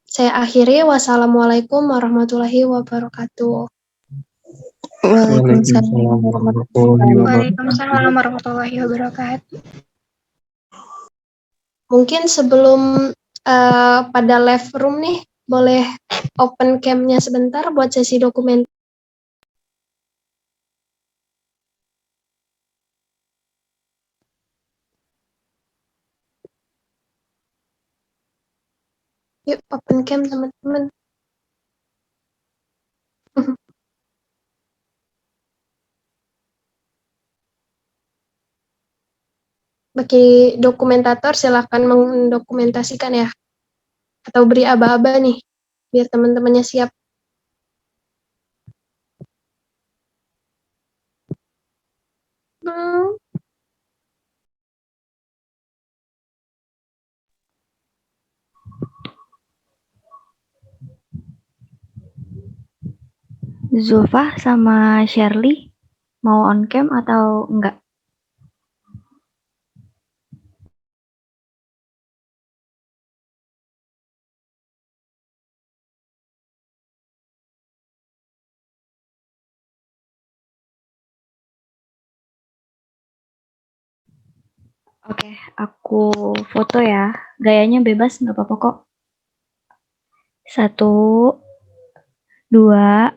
Saya akhiri. Wassalamualaikum warahmatullahi wabarakatuh. Waalaikumsalam warahmatullahi wabarakatuh. Waalaikumsalam warahmatullahi wabarakatuh. Mungkin sebelum pada live room nih, boleh open cam-nya sebentar buat sesi dokumen. Yuk, open cam teman-teman. Bagi dokumentator silahkan mendokumentasikan ya. Atau beri aba-aba nih, biar teman-temannya siap. Zulfa sama Shirley mau on cam atau enggak? Oke, aku foto ya. Gayanya bebas, nggak apa-apa kok. 1, 2,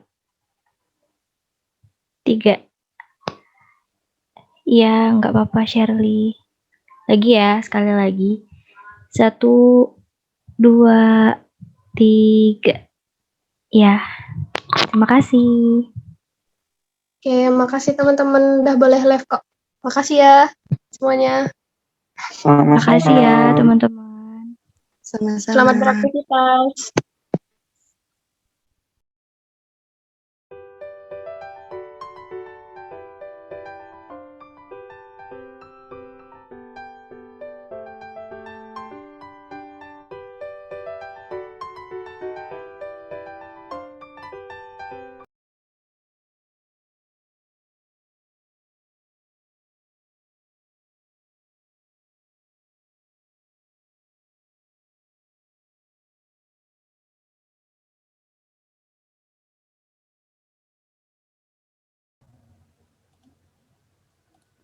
3. Iya, nggak apa-apa Shirley. Lagi ya, sekali lagi. 1, 2, 3. Ya, terima kasih. Oke, makasih teman-teman udah boleh live kok. Makasih ya semuanya. Makasih ya teman-teman. Selamat beraktivitas.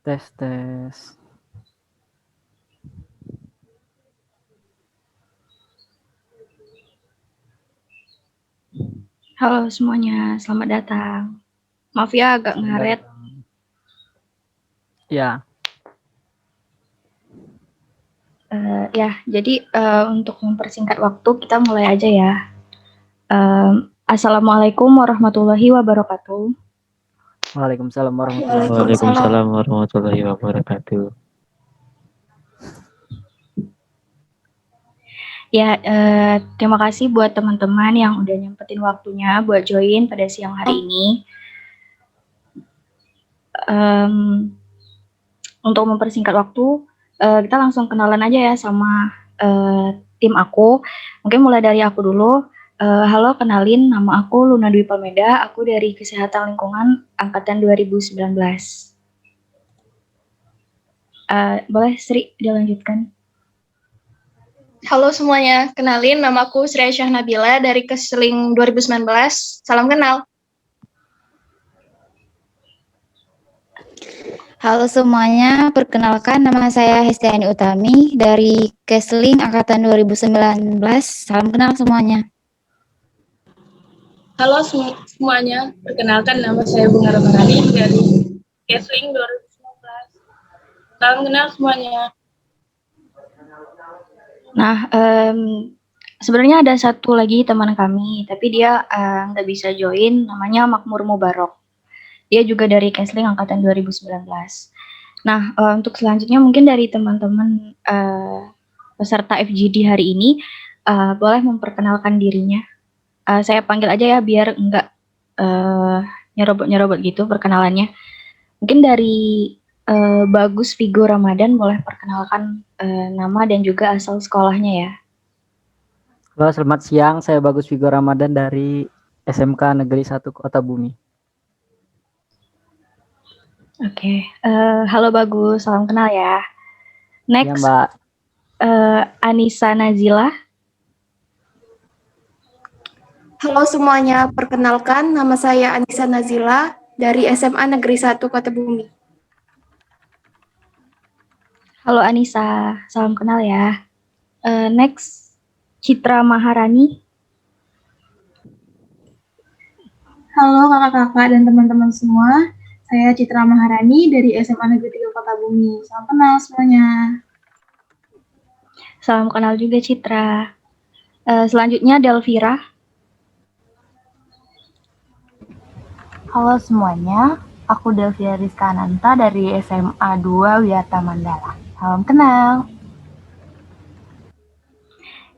Tes tes. Halo semuanya, selamat datang. Maaf ya agak ngaret. Ya, Ya, jadi untuk mempersingkat waktu kita mulai aja ya. Assalamualaikum warahmatullahi wabarakatuh. Waalaikumsalam warahmatullahi wabarakatuh. Waalaikumsalam. warahmatullahi wabarakatuh. Ya, terima kasih buat teman-teman yang udah nyempetin waktunya buat join pada siang hari ini. Untuk mempersingkat waktu, kita langsung kenalan aja ya sama tim aku. Mungkin mulai dari aku dulu. Halo, kenalin, nama aku Luna Dwi Palmeda, aku dari Kesehatan Lingkungan Angkatan 2019. Boleh Sri dilanjutkan? Halo semuanya, kenalin namaku Sri Aisyah Nabila dari Kesling 2019. Salam kenal. Halo semuanya, perkenalkan nama saya Hestiani Utami dari Kesling Angkatan 2019. Salam kenal semuanya. Halo semuanya, perkenalkan nama saya Bunga Ramadhani dari Kesling 2019. Salam kenal semuanya. Nah, sebenarnya ada satu lagi teman kami, tapi dia nggak bisa join, namanya Makmur Mubarok. Dia juga dari Kesling Angkatan 2019. Nah, untuk selanjutnya mungkin dari teman-teman peserta FGD hari ini, boleh memperkenalkan dirinya. Saya panggil aja ya, biar nggak nyerobot-nyerobot gitu perkenalannya. Mungkin dari Bagus Vigo Ramadan boleh perkenalkan nama dan juga asal sekolahnya ya. Halo, selamat siang. Saya Bagus Vigo Ramadan dari SMK Negeri 1 Kota Bumi. Oke, halo Bagus, salam kenal ya. Ya, Next, Mbak. Anissa Nazila. Halo semuanya, perkenalkan nama saya Anissa Nazila dari SMA Negeri 1 Kota Bumi. Halo Anissa, salam kenal ya. Next, Citra Maharani. Halo kakak-kakak dan teman-teman semua, saya Citra Maharani dari SMA Negeri 3 Kota Bumi. Salam kenal semuanya. Salam kenal juga Citra. Selanjutnya Delvira. Halo semuanya, aku Delvira Rizka Ananta dari SMA 2 Wiyata Mandala. Salam kenal.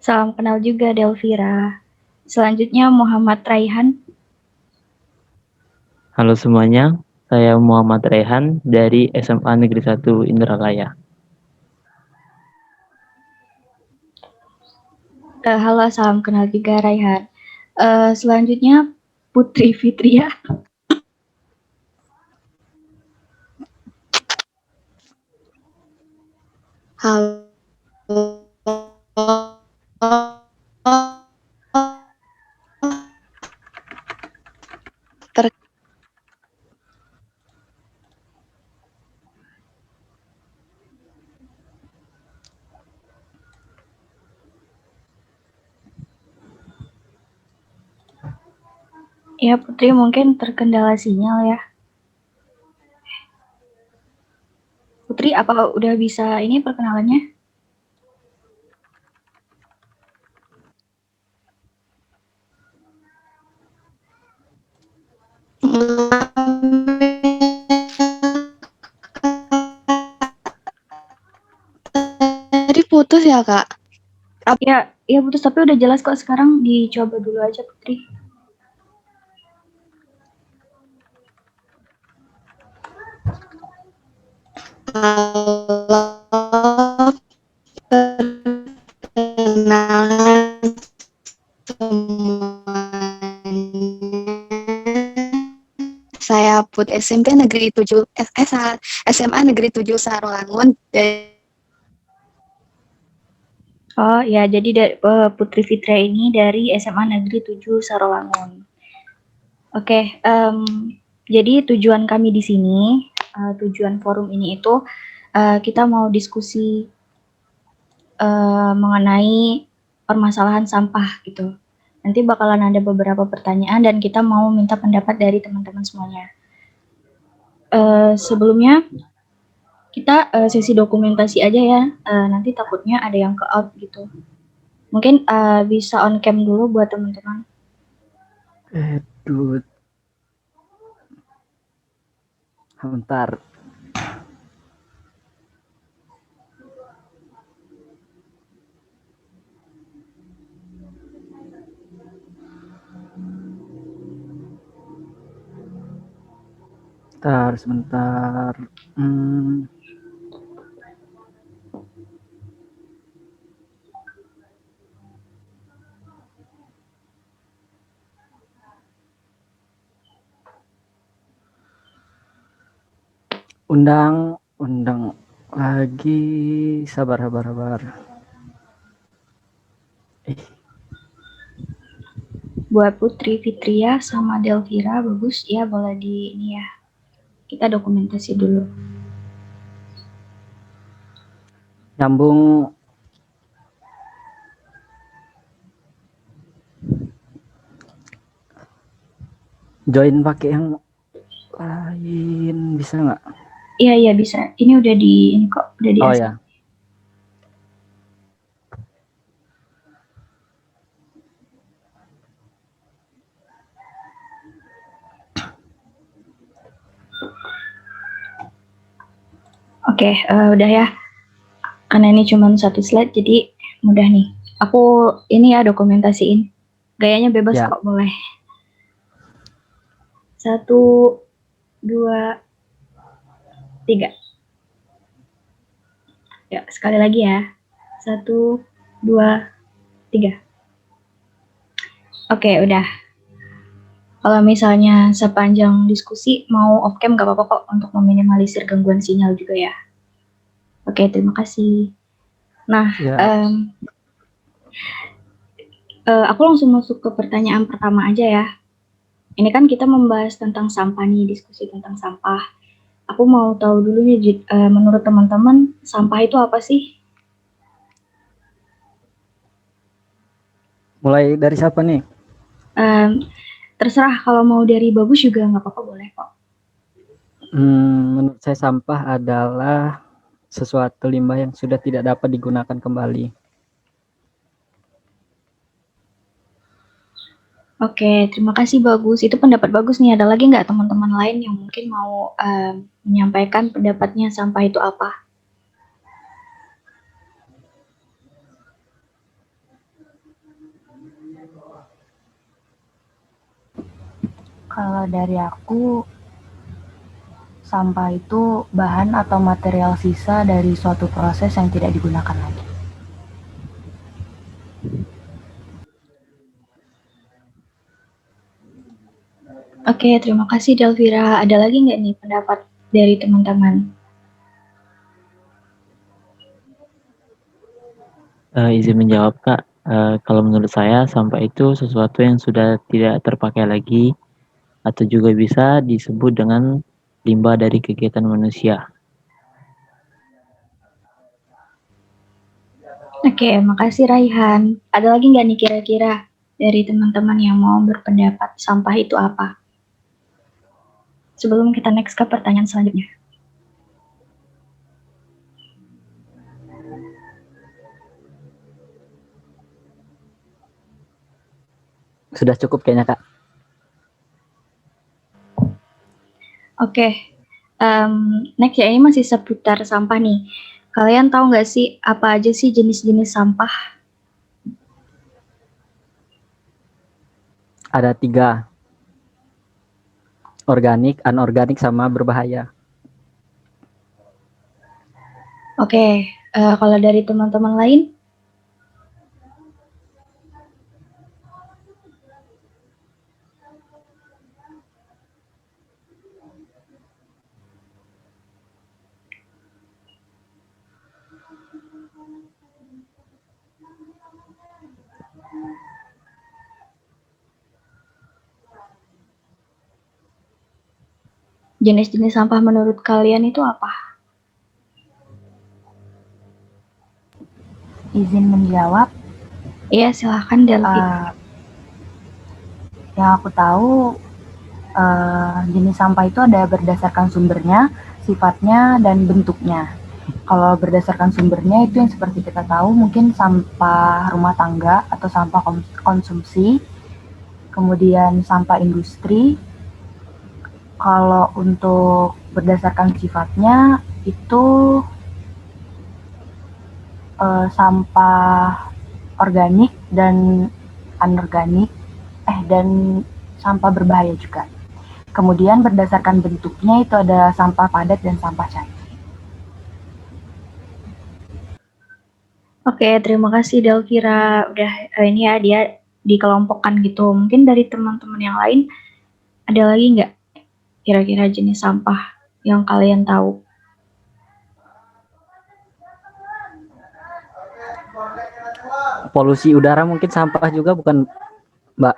Salam kenal juga Delvira. Selanjutnya Muhammad Raihan. Halo semuanya, saya Muhammad Rehan dari SMA Negeri 1 Indralaya. Halo, salam kenal juga Raihan. Selanjutnya Putri Fitria. Halo. Ya Putri mungkin terkendala sinyal ya. Putri apa udah bisa ini perkenalannya? Tadi putus ya kak? Ya putus tapi udah jelas kok, sekarang dicoba dulu aja Putri. Saya Put SMP Negeri 7 SMA Negeri 7 Sarolangun. Oh ya, jadi Putri Fitria ini dari SMA Negeri 7 Sarolangun. Oke, jadi tujuan kami di sini tujuan forum ini itu kita mau diskusi mengenai permasalahan sampah gitu. Nanti bakalan ada beberapa pertanyaan dan kita mau minta pendapat dari teman-teman semuanya. Sebelumnya kita sesi dokumentasi aja ya. Nanti takutnya ada yang ke out gitu. Mungkin bisa on cam dulu buat teman-teman. Aduh. Bentar. Sebentar. Undang lagi, sabar. Buat Putri Fitria sama Delvira bagus ya, boleh di ini ya. Kita dokumentasi dulu. Nyambung. Join pakai yang lain bisa nggak? Iya bisa. Ini udah di ini kok, udah di Oh asal. ya. Oke, udah ya. Karena ini cuma satu slide, jadi mudah nih. Aku ini ya dokumentasiin. Gayanya bebas Ya. kok, boleh. 1, 2, 3. Ya, sekali lagi ya. 1, 2, 3. Oke, udah. Kalau misalnya sepanjang diskusi mau off cam gak apa-apa kok untuk meminimalisir gangguan sinyal juga ya. Oke, terima kasih. Nah, Ya. aku langsung masuk ke pertanyaan pertama aja ya. Ini kan kita membahas tentang sampah nih, diskusi tentang sampah. Aku mau tahu dulu nih, menurut teman-teman, sampah itu apa sih? Mulai dari siapa nih? Terserah, kalau mau dari Bagus juga nggak apa-apa, boleh kok. Menurut saya sampah adalah sesuatu limbah yang sudah tidak dapat digunakan kembali. Oke, terima kasih Bagus. Itu pendapat bagus nih. Ada lagi nggak teman-teman lain yang mungkin mau menyampaikan pendapatnya sampah itu apa? Kalau dari aku, sampah itu bahan atau material sisa dari suatu proses yang tidak digunakan lagi. Oke, terima kasih Delvira. Ada lagi nggak nih pendapat dari teman-teman? Izin menjawab Kak, kalau menurut saya sampah itu sesuatu yang sudah tidak terpakai lagi atau juga bisa disebut dengan limbah dari kegiatan manusia. Oke, makasih Raihan. Ada lagi nggak nih kira-kira dari teman-teman yang mau berpendapat sampah itu apa? Sebelum kita next ke pertanyaan selanjutnya. Sudah cukup kayaknya Kak. Oke, next ya, ini masih seputar sampah nih. Kalian tahu nggak sih apa aja sih jenis-jenis sampah? Ada 3. Organik, anorganik, sama berbahaya. Oke, kalau dari teman-teman lain? Jenis-jenis sampah menurut kalian itu apa? Izin menjawab. Iya, silahkan Delvi. Yang aku tahu, jenis sampah itu ada berdasarkan sumbernya, sifatnya, dan bentuknya. Kalau berdasarkan sumbernya itu yang seperti kita tahu mungkin sampah rumah tangga atau sampah konsumsi, kemudian sampah industri. Kalau untuk berdasarkan sifatnya itu sampah organik dan anorganik, dan sampah berbahaya juga. Kemudian berdasarkan bentuknya itu ada sampah padat dan sampah cair. Oke, terima kasih Delvira. Udah ini ya dia dikelompokkan gitu. Mungkin dari teman-teman yang lain ada lagi nggak kira-kira jenis sampah yang kalian tahu? Polusi udara mungkin sampah juga bukan, Mbak?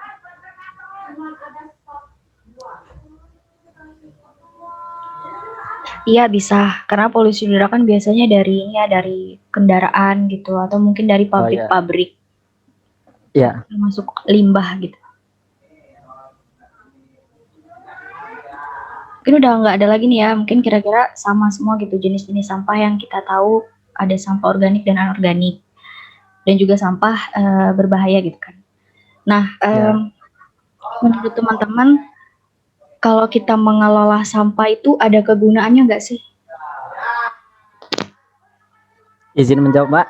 Iya bisa, karena polusi udara kan biasanya dari kendaraan gitu atau mungkin dari pabrik-pabrik. Iya. Termasuk limbah gitu. Mungkin udah nggak ada lagi nih ya, mungkin kira-kira sama semua gitu jenis-jenis sampah yang kita tahu, ada sampah organik dan anorganik. Dan juga sampah berbahaya gitu kan. Nah, menurut teman-teman, kalau kita mengelola sampah itu ada kegunaannya nggak sih? Izin menjawab, Mbak?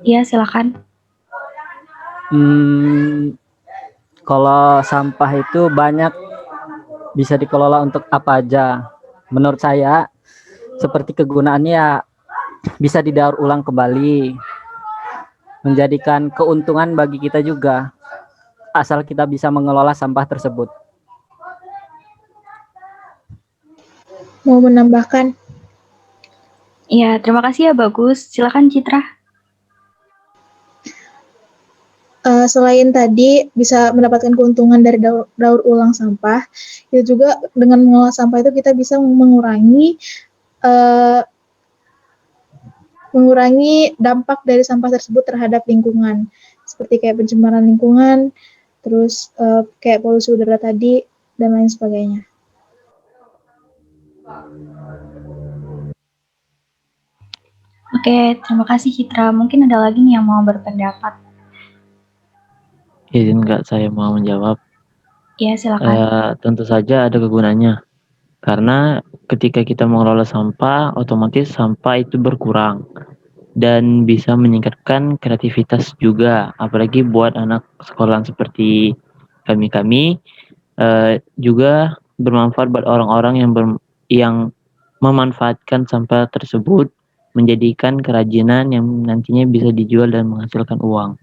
Iya, silakan. Kalau sampah itu banyak bisa dikelola untuk apa aja. Menurut saya, seperti kegunaannya ya bisa didaur ulang kembali, menjadikan keuntungan bagi kita juga, asal kita bisa mengelola sampah tersebut. Mau menambahkan? Iya, terima kasih ya, bagus. Silakan Citra. Selain tadi bisa mendapatkan keuntungan dari daur ulang sampah, itu juga dengan mengolah sampah itu kita bisa mengurangi dampak dari sampah tersebut terhadap lingkungan, seperti kayak pencemaran lingkungan, terus kayak polusi udara tadi, dan lain sebagainya. Oke, terima kasih Citra. Mungkin ada lagi nih yang mau berpendapat. Izin nggak saya mau menjawab? Iya, silakan. Tentu saja ada kegunaannya. Karena ketika kita mengelola sampah, otomatis sampah itu berkurang. Dan bisa meningkatkan kreativitas juga. Apalagi buat anak sekolahan seperti kami-kami, juga bermanfaat buat orang-orang yang memanfaatkan sampah tersebut menjadikan kerajinan yang nantinya bisa dijual dan menghasilkan uang.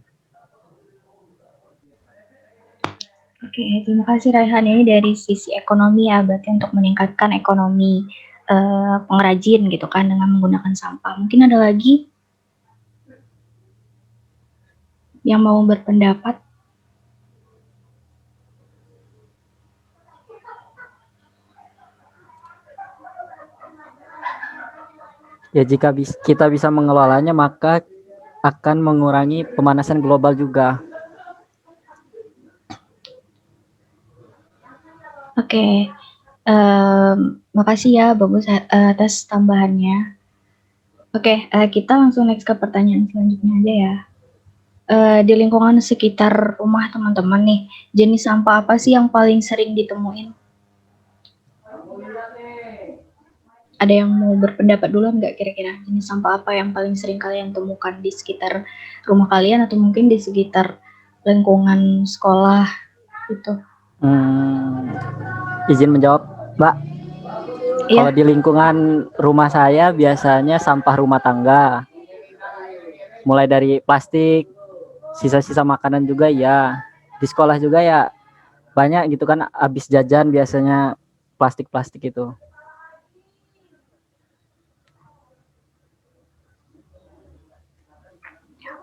Oke, terima kasih Raihan. Ini dari sisi ekonomi ya, berarti untuk meningkatkan ekonomi pengrajin gitu kan dengan menggunakan sampah. Mungkin ada lagi yang mau berpendapat? Ya, jika kita bisa mengelolanya, maka akan mengurangi pemanasan global juga. Oke, makasih ya bagus atas tambahannya. Oke, kita langsung next ke pertanyaan selanjutnya aja ya. Di lingkungan sekitar rumah teman-teman nih, jenis sampah apa sih yang paling sering ditemuin? Ada yang mau berpendapat dulu nggak kira-kira jenis sampah apa yang paling sering kalian temukan di sekitar rumah kalian atau mungkin di sekitar lingkungan sekolah gitu? Izin menjawab, Mbak. Iya. Kalau di lingkungan rumah saya biasanya sampah rumah tangga. Mulai dari plastik, sisa-sisa makanan juga ya. Di sekolah juga ya banyak gitu kan, habis jajan biasanya plastik-plastik itu.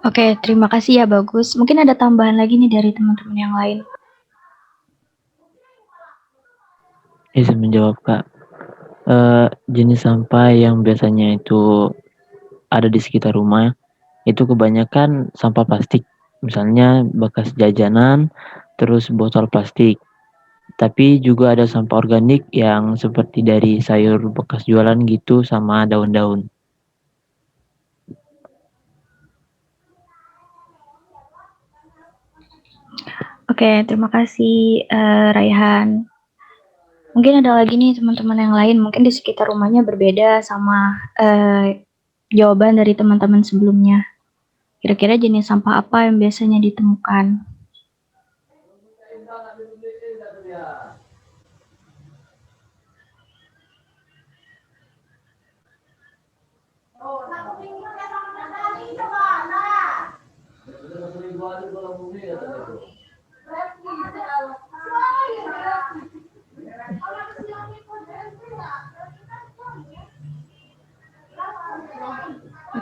Oke, terima kasih ya bagus. Mungkin ada tambahan lagi nih dari teman-teman yang lain. Izin menjawab, Kak. Jenis sampah yang biasanya itu ada di sekitar rumah, itu kebanyakan sampah plastik. Misalnya bekas jajanan, terus botol plastik. Tapi juga ada sampah organik yang seperti dari sayur bekas jualan gitu sama daun-daun. Oke, terima kasih Raihan. Mungkin ada lagi nih teman-teman yang lain, mungkin di sekitar rumahnya berbeda sama jawaban dari teman-teman sebelumnya. Kira-kira jenis sampah apa yang biasanya ditemukan?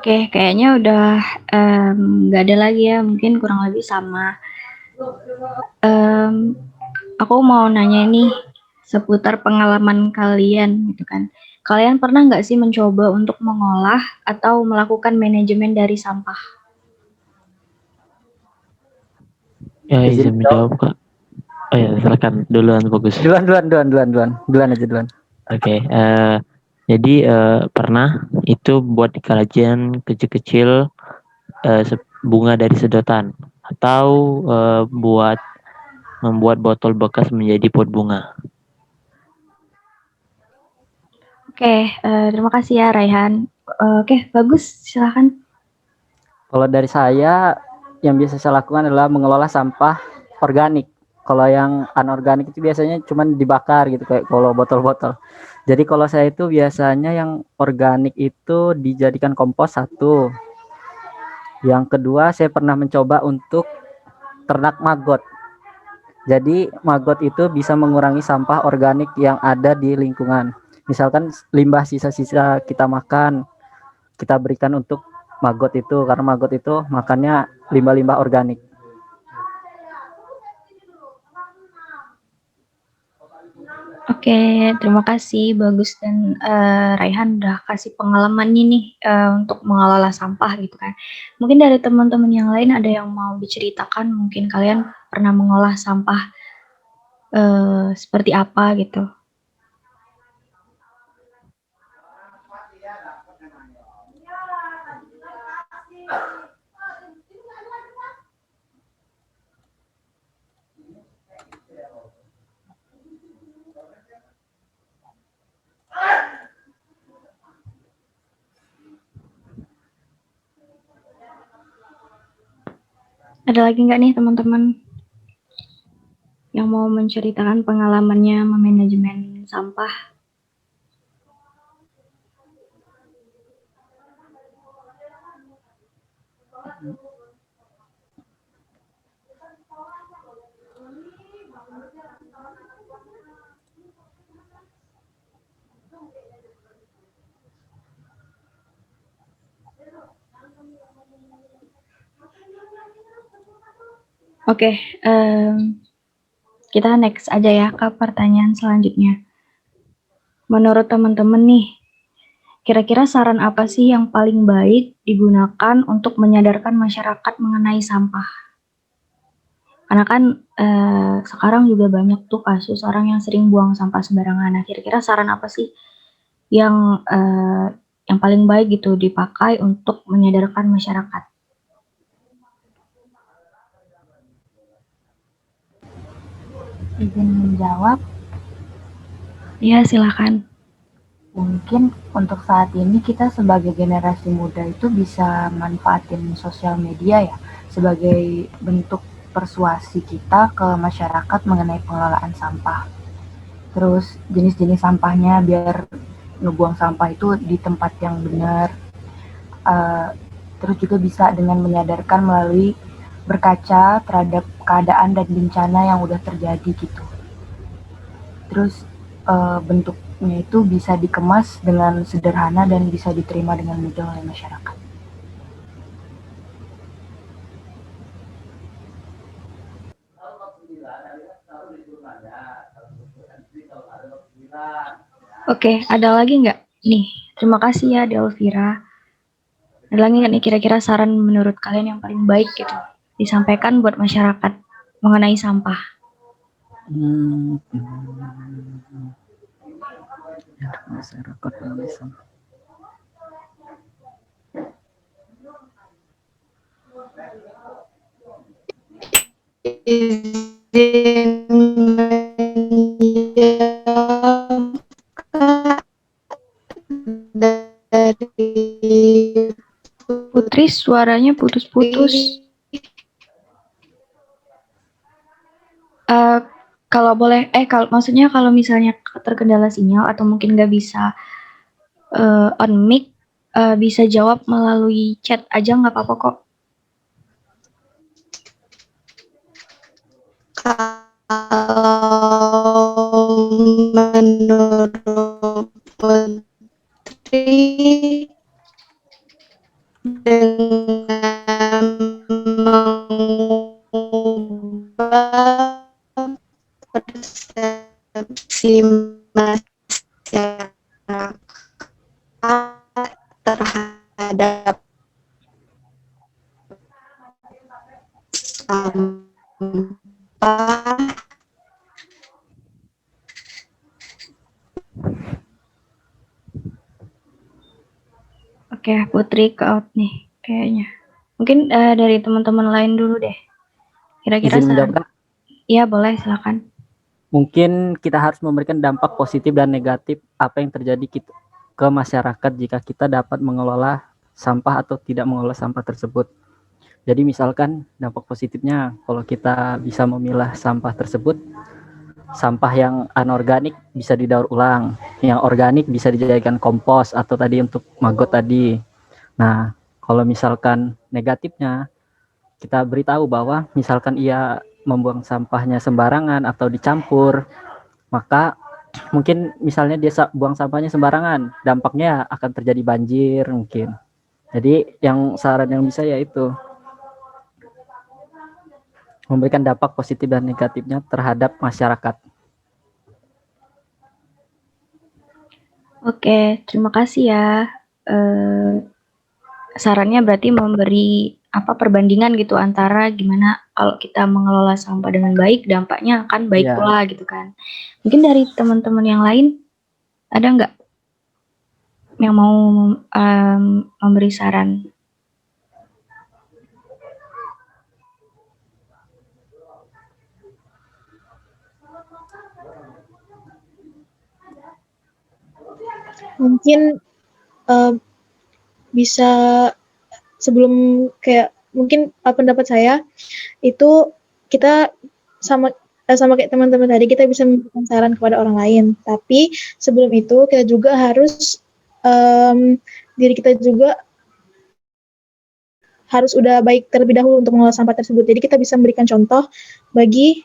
Oke, kayaknya udah nggak ada lagi ya, mungkin kurang lebih sama. Aku mau nanya nih seputar pengalaman kalian gitu kan. Kalian pernah nggak sih mencoba untuk mengolah atau melakukan manajemen dari sampah? Ya, izin menjawab, Kak. Oh ya, silakan duluan Bagus. Duluan aja. Oke, jadi pernah itu buat kerajinan kecil-kecil bunga dari sedotan atau buat membuat botol bekas menjadi pot bunga. Oke, terima kasih ya Raihan. Oke, bagus, silakan. Kalau dari saya, yang biasa saya lakukan adalah mengelola sampah organik. Kalau yang anorganik itu biasanya cuma dibakar gitu, kayak kalau botol-botol. Jadi kalau saya itu biasanya yang organik itu dijadikan kompos satu. Yang kedua, saya pernah mencoba untuk ternak maggot. Jadi maggot itu bisa mengurangi sampah organik yang ada di lingkungan. Misalkan limbah sisa-sisa kita makan, kita berikan untuk maggot itu, karena maggot itu makannya limbah-limbah organik. Oke, terima kasih Bagus dan Raihan udah kasih pengalamannya nih untuk mengelola sampah gitu kan. Mungkin dari teman-teman yang lain ada yang mau diceritakan, mungkin kalian pernah mengolah sampah seperti apa gitu. Ada lagi nggak nih teman-teman yang mau menceritakan pengalamannya memanajemen sampah? Oke, kita next aja ya ke pertanyaan selanjutnya. Menurut teman-teman nih, kira-kira saran apa sih yang paling baik digunakan untuk menyadarkan masyarakat mengenai sampah? Karena kan sekarang juga banyak tuh kasus orang yang sering buang sampah sembarangan. Nah, kira-kira saran apa sih yang paling baik gitu dipakai untuk menyadarkan masyarakat? Izin menjawab. Ya, silakan. Mungkin untuk saat ini kita sebagai generasi muda itu bisa manfaatin sosial media ya sebagai bentuk persuasi kita ke masyarakat mengenai pengelolaan sampah. Terus jenis-jenis sampahnya biar ngebuang sampah itu di tempat yang benar. Terus juga bisa dengan menyadarkan melalui berkaca terhadap keadaan dan bencana yang udah terjadi gitu. Terus bentuknya itu bisa dikemas dengan sederhana dan bisa diterima dengan mudah oleh masyarakat. Oke, ada lagi nggak? Nih, terima kasih ya Delvira. Ada lagi nggak nih kira-kira saran menurut kalian yang paling baik gitu disampaikan buat masyarakat mengenai sampah? Masyarakat mengenai sampah. dari Putri, suaranya putus-putus. Kalau boleh, kalau maksudnya kalau misalnya terkendala sinyal atau mungkin nggak bisa on mic, bisa jawab melalui chat aja nggak apa-apa kok. Kalau menurut Putri dengan mengubah persepsi masyarakat terhadap sampah. Oke, Putri ke out nih kayaknya. Mungkin dari teman-teman lain dulu deh. Kira-kira Izin menjawab, Kak? Iya, boleh, silakan. Mungkin kita harus memberikan dampak positif dan negatif apa yang terjadi ke masyarakat jika kita dapat mengelola sampah atau tidak mengelola sampah tersebut. Jadi misalkan dampak positifnya kalau kita bisa memilah sampah tersebut, sampah yang anorganik bisa didaur ulang, yang organik bisa dijadikan kompos atau tadi untuk maggot tadi. Nah, kalau misalkan negatifnya, kita beritahu bahwa misalkan ia membuang sampahnya sembarangan atau dicampur, maka mungkin misalnya dia buang sampahnya sembarangan, dampaknya akan terjadi banjir mungkin. Jadi yang saran yang bisa yaitu memberikan dampak positif dan negatifnya terhadap masyarakat. Oke, terima kasih ya. Sarannya berarti memberi perbandingan gitu antara gimana kalau kita mengelola sampah dengan baik, dampaknya akan baik pula gitu kan. Mungkin dari teman-teman yang lain ada nggak yang mau memberi saran? Mungkin bisa sebelum kayak mungkin pendapat saya itu kita sama kayak teman-teman tadi kita bisa memberikan saran kepada orang lain, tapi sebelum itu kita juga harus diri kita juga harus udah baik terlebih dahulu untuk mengolah sampah tersebut. Jadi kita bisa memberikan contoh bagi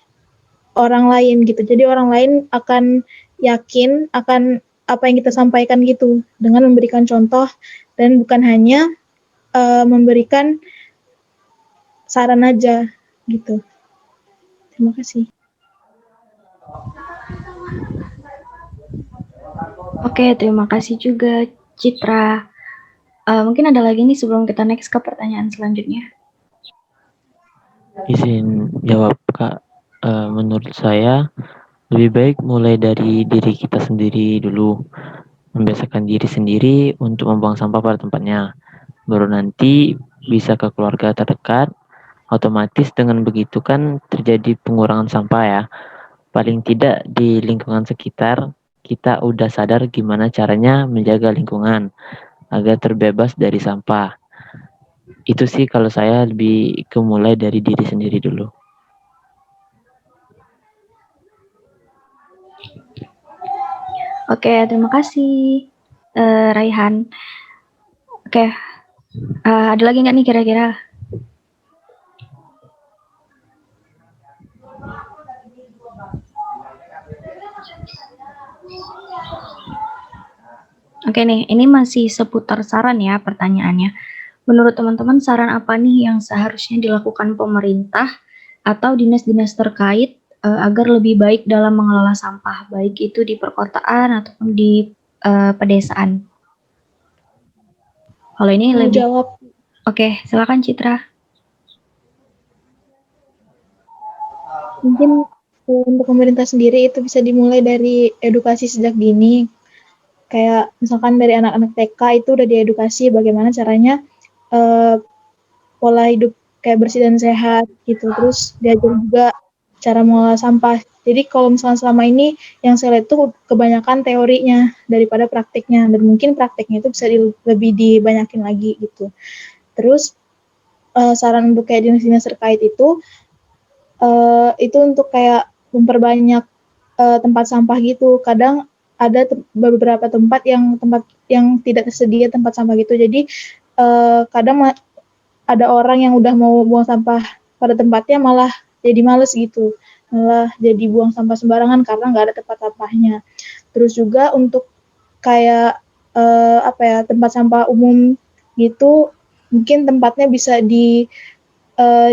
orang lain gitu. Jadi orang lain akan yakin akan apa yang kita sampaikan gitu dengan memberikan contoh dan bukan hanya memberikan saran aja gitu. Terima kasih. Oke, terima kasih juga Citra. Mungkin ada lagi nih sebelum kita next ke pertanyaan selanjutnya. Izin jawab, Kak. Menurut saya lebih baik mulai dari diri kita sendiri dulu, membiasakan diri sendiri untuk membuang sampah pada tempatnya, baru nanti bisa ke keluarga terdekat. Otomatis dengan begitu kan terjadi pengurangan sampah ya, paling tidak di lingkungan sekitar kita udah sadar gimana caranya menjaga lingkungan agar terbebas dari sampah. Itu sih kalau saya lebih mulai dari diri sendiri dulu. Oke, terima kasih Raihan. Oke, ada lagi nggak nih kira-kira? Oke nih, ini masih seputar saran ya pertanyaannya. Menurut teman-teman, saran apa nih yang seharusnya dilakukan pemerintah atau dinas-dinas terkait agar lebih baik dalam mengelola sampah, baik itu di perkotaan ataupun di pedesaan. Kalau ini Mau lebih. jawab. Oke, silakan Citra. Mungkin untuk pemerintah sendiri itu bisa dimulai dari edukasi sejak dini. Kayak misalkan dari anak-anak TK itu udah diedukasi bagaimana caranya pola hidup kayak bersih dan sehat gitu. Terus diajar juga cara mengolah sampah. Jadi kalau misalnya selama ini yang saya lihat tuh kebanyakan teorinya daripada praktiknya, dan mungkin praktiknya itu bisa lebih dibanyakin lagi gitu. Terus saran untuk kayak dinas-dinas terkait itu untuk kayak memperbanyak tempat sampah gitu. Kadang ada beberapa tempat yang tidak tersedia tempat sampah gitu. Jadi kadang ada orang yang udah mau buang sampah pada tempatnya malah jadi males gitu, malah jadi buang sampah sembarangan karena nggak ada tempat sampahnya. Terus juga untuk kayak tempat sampah umum gitu, mungkin tempatnya bisa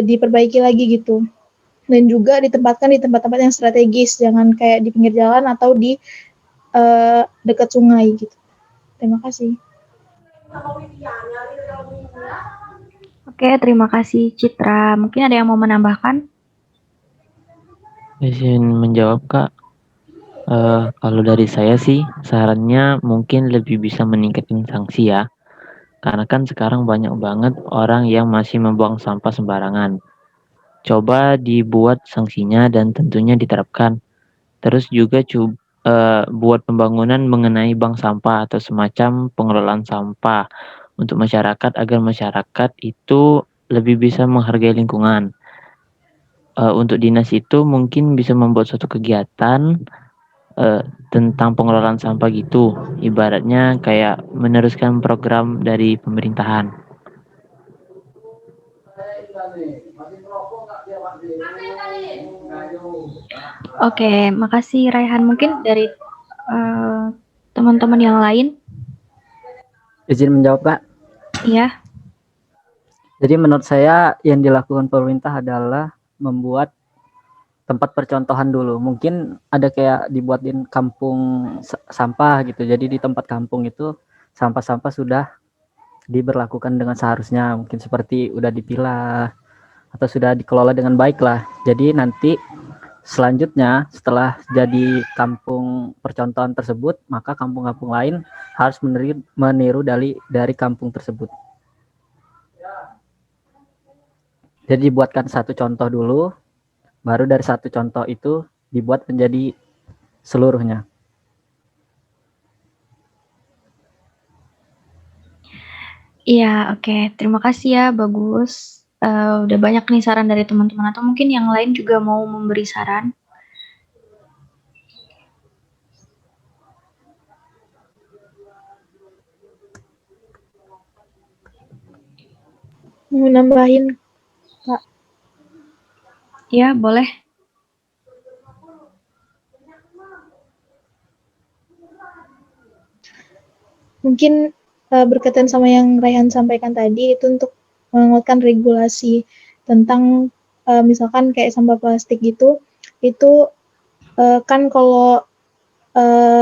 diperbaiki lagi gitu, dan juga ditempatkan di tempat-tempat yang strategis, jangan kayak di pinggir jalan atau di dekat sungai gitu. Terima kasih. Oke, terima kasih Citra. Mungkin ada yang mau menambahkan? Izin menjawab Kak. Kalau dari saya sih sarannya mungkin lebih bisa meningkatkan sanksi ya. Karena kan sekarang banyak banget orang yang masih membuang sampah sembarangan. Coba dibuat sanksinya dan tentunya diterapkan. Terus juga buat pembangunan mengenai bank sampah atau semacam pengelolaan sampah untuk masyarakat agar masyarakat itu lebih bisa menghargai lingkungan. Untuk dinas itu mungkin bisa membuat suatu kegiatan tentang pengelolaan sampah gitu. Ibaratnya kayak meneruskan program dari pemerintahan. Oke, makasih Raihan. Mungkin dari teman-teman yang lain? Izin menjawab, Kak. Iya. Jadi menurut saya yang dilakukan pemerintah adalah membuat tempat percontohan dulu. Mungkin ada kayak dibuatin kampung sampah gitu. Jadi di tempat kampung itu sampah-sampah sudah diberlakukan dengan seharusnya. Mungkin seperti udah dipilah atau sudah dikelola dengan baik lah. Jadi nanti selanjutnya setelah jadi kampung percontohan tersebut, maka kampung-kampung lain harus meniru dari kampung tersebut. Jadi dibuatkan satu contoh dulu, baru dari satu contoh itu dibuat menjadi seluruhnya. Iya, oke. Terima kasih ya, bagus. Udah banyak nih saran dari teman-teman, atau mungkin yang lain juga mau memberi saran. Mau nambahin, Kak? Ya, boleh. Mungkin berkaitan sama yang Raihan sampaikan tadi, itu untuk menguatkan regulasi tentang misalkan kayak sampah plastik gitu, itu kan kalau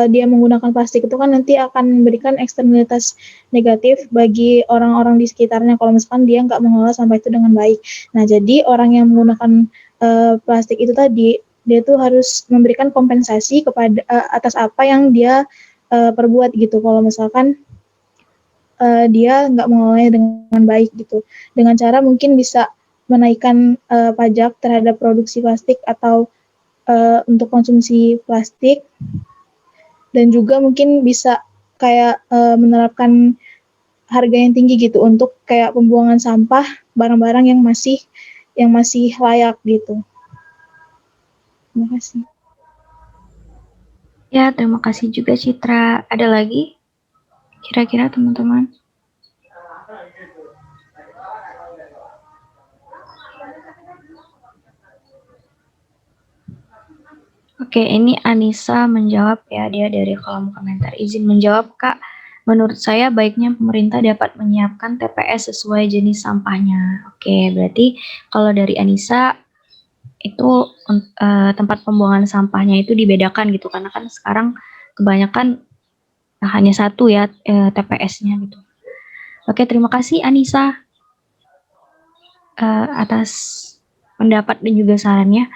dia menggunakan plastik itu kan nanti akan memberikan eksternalitas negatif bagi orang-orang di sekitarnya kalau misalkan dia nggak mengelola sampah itu dengan baik. Nah, jadi orang yang menggunakan plastik itu tadi, dia tuh harus memberikan kompensasi kepada atas apa yang dia perbuat gitu. Kalau misalkan dia nggak mengelolanya dengan baik gitu. Dengan cara mungkin bisa menaikkan pajak terhadap produksi plastik atau untuk konsumsi plastik, dan juga mungkin bisa kayak menerapkan harga yang tinggi gitu untuk kayak pembuangan sampah barang-barang yang masih layak gitu. Terima kasih. Ya, terima kasih juga Citra. Ada lagi? Kira-kira teman-teman? Oke, ini Anissa menjawab ya, dia dari kolom komentar. Izin menjawab, Kak. Menurut saya baiknya pemerintah dapat menyiapkan TPS sesuai jenis sampahnya. Oke, berarti kalau dari Anissa, itu tempat pembuangan sampahnya itu dibedakan gitu, karena kan sekarang kebanyakan hanya satu ya TPS-nya gitu. Oke, terima kasih Anissa atas pendapat dan juga sarannya.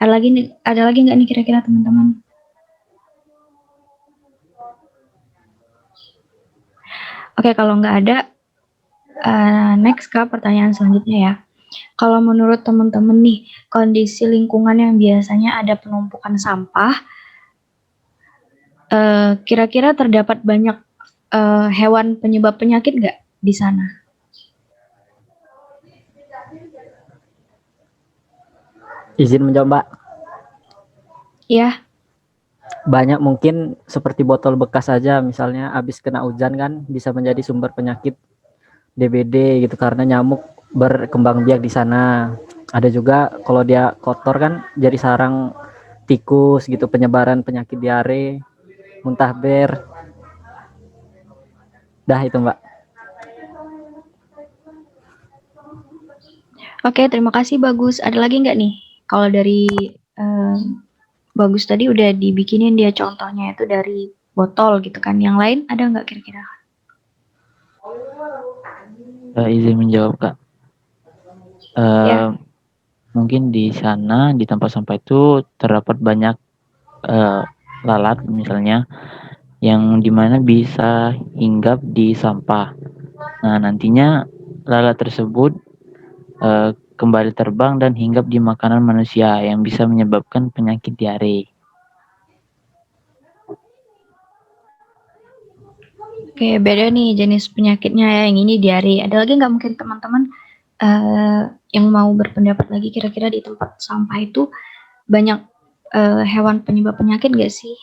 Ada lagi nggak nih kira-kira teman-teman? Oke, kalau nggak ada, next ke pertanyaan selanjutnya ya. Kalau menurut teman-teman nih, kondisi lingkungan yang biasanya ada penumpukan sampah, kira-kira terdapat banyak hewan penyebab penyakit nggak di sana? Izin menjawab, Mbak. Ya. Banyak, mungkin seperti botol bekas aja, misalnya habis kena hujan kan bisa menjadi sumber penyakit DBD gitu karena nyamuk berkembang biak di sana. Ada juga kalau dia kotor kan jadi sarang tikus gitu, penyebaran penyakit diare, muntah ber. Dah itu, Mbak. Oke, terima kasih Bagus. Ada lagi nggak nih? Kalau dari Bagus tadi udah dibikinin dia contohnya itu dari botol gitu kan. Yang lain ada nggak kira-kira? Izin menjawab, Kak. Ya. Mungkin di sana di tempat sampah itu terdapat banyak lalat misalnya yang dimana bisa hinggap di sampah. Nah, nantinya lalat tersebut kembali terbang dan hinggap di makanan manusia yang bisa menyebabkan penyakit diare. Oke, beda nih jenis penyakitnya ya. Yang ini diare. Ada lagi nggak mungkin teman-teman yang mau berpendapat lagi kira-kira di tempat sampah itu banyak hewan penyebab penyakit nggak sih?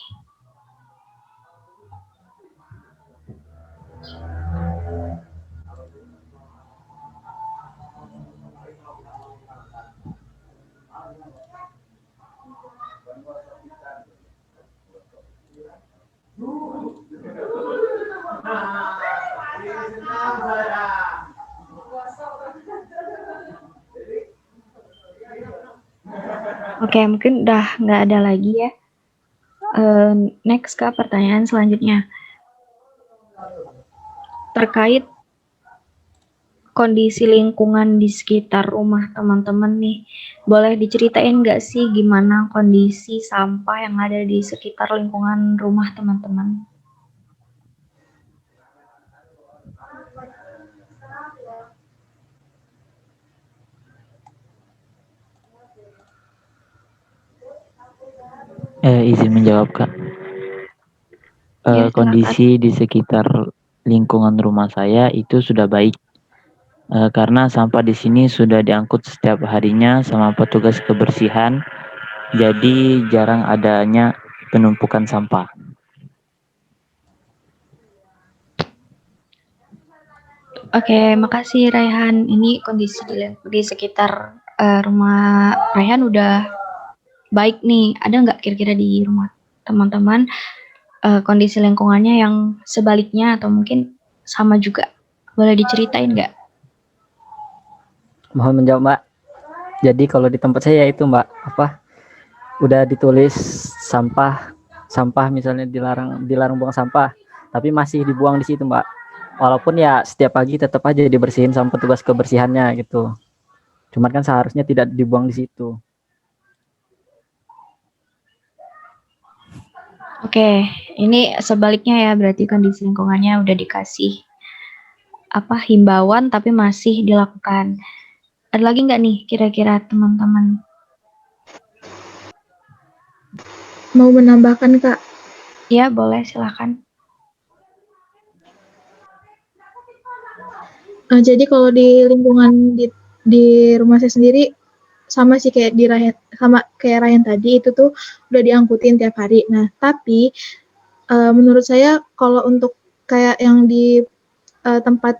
Oke, mungkin udah nggak ada lagi ya. Next ke pertanyaan selanjutnya. Terkait kondisi lingkungan di sekitar rumah teman-teman nih, boleh diceritain nggak sih gimana kondisi sampah yang ada di sekitar lingkungan rumah teman-teman? Izin menjawab, Kak. Ya, silakan. Kondisi di sekitar lingkungan rumah saya itu sudah baik. Karena sampah di sini sudah diangkut setiap harinya sama petugas kebersihan, jadi jarang adanya penumpukan sampah. Oke, makasih Raihan. Ini kondisi di sekitar rumah Raihan udah baik nih. Ada nggak kira-kira di rumah teman-teman kondisi lingkungannya yang sebaliknya atau mungkin sama juga? Boleh diceritain nggak? Mohon menjawab, Mbak. Jadi kalau di tempat saya itu, Mbak, udah ditulis sampah misalnya dilarang buang sampah, tapi masih dibuang di situ, Mbak. Walaupun ya setiap pagi tetap aja dibersihin sama petugas kebersihannya gitu. Cuman kan seharusnya tidak dibuang di situ. Oke, ini sebaliknya ya, berarti kondisi lingkungannya udah dikasih himbauan tapi masih dilakukan. Ada lagi nggak nih kira-kira teman-teman? Mau menambahkan, Kak? Ya, boleh, silakan. Jadi kalau di lingkungan di rumah saya sendiri sama sih kayak kayak Ryan tadi, itu tuh udah diangkutin tiap hari. Nah, tapi menurut saya kalau untuk kayak yang di tempat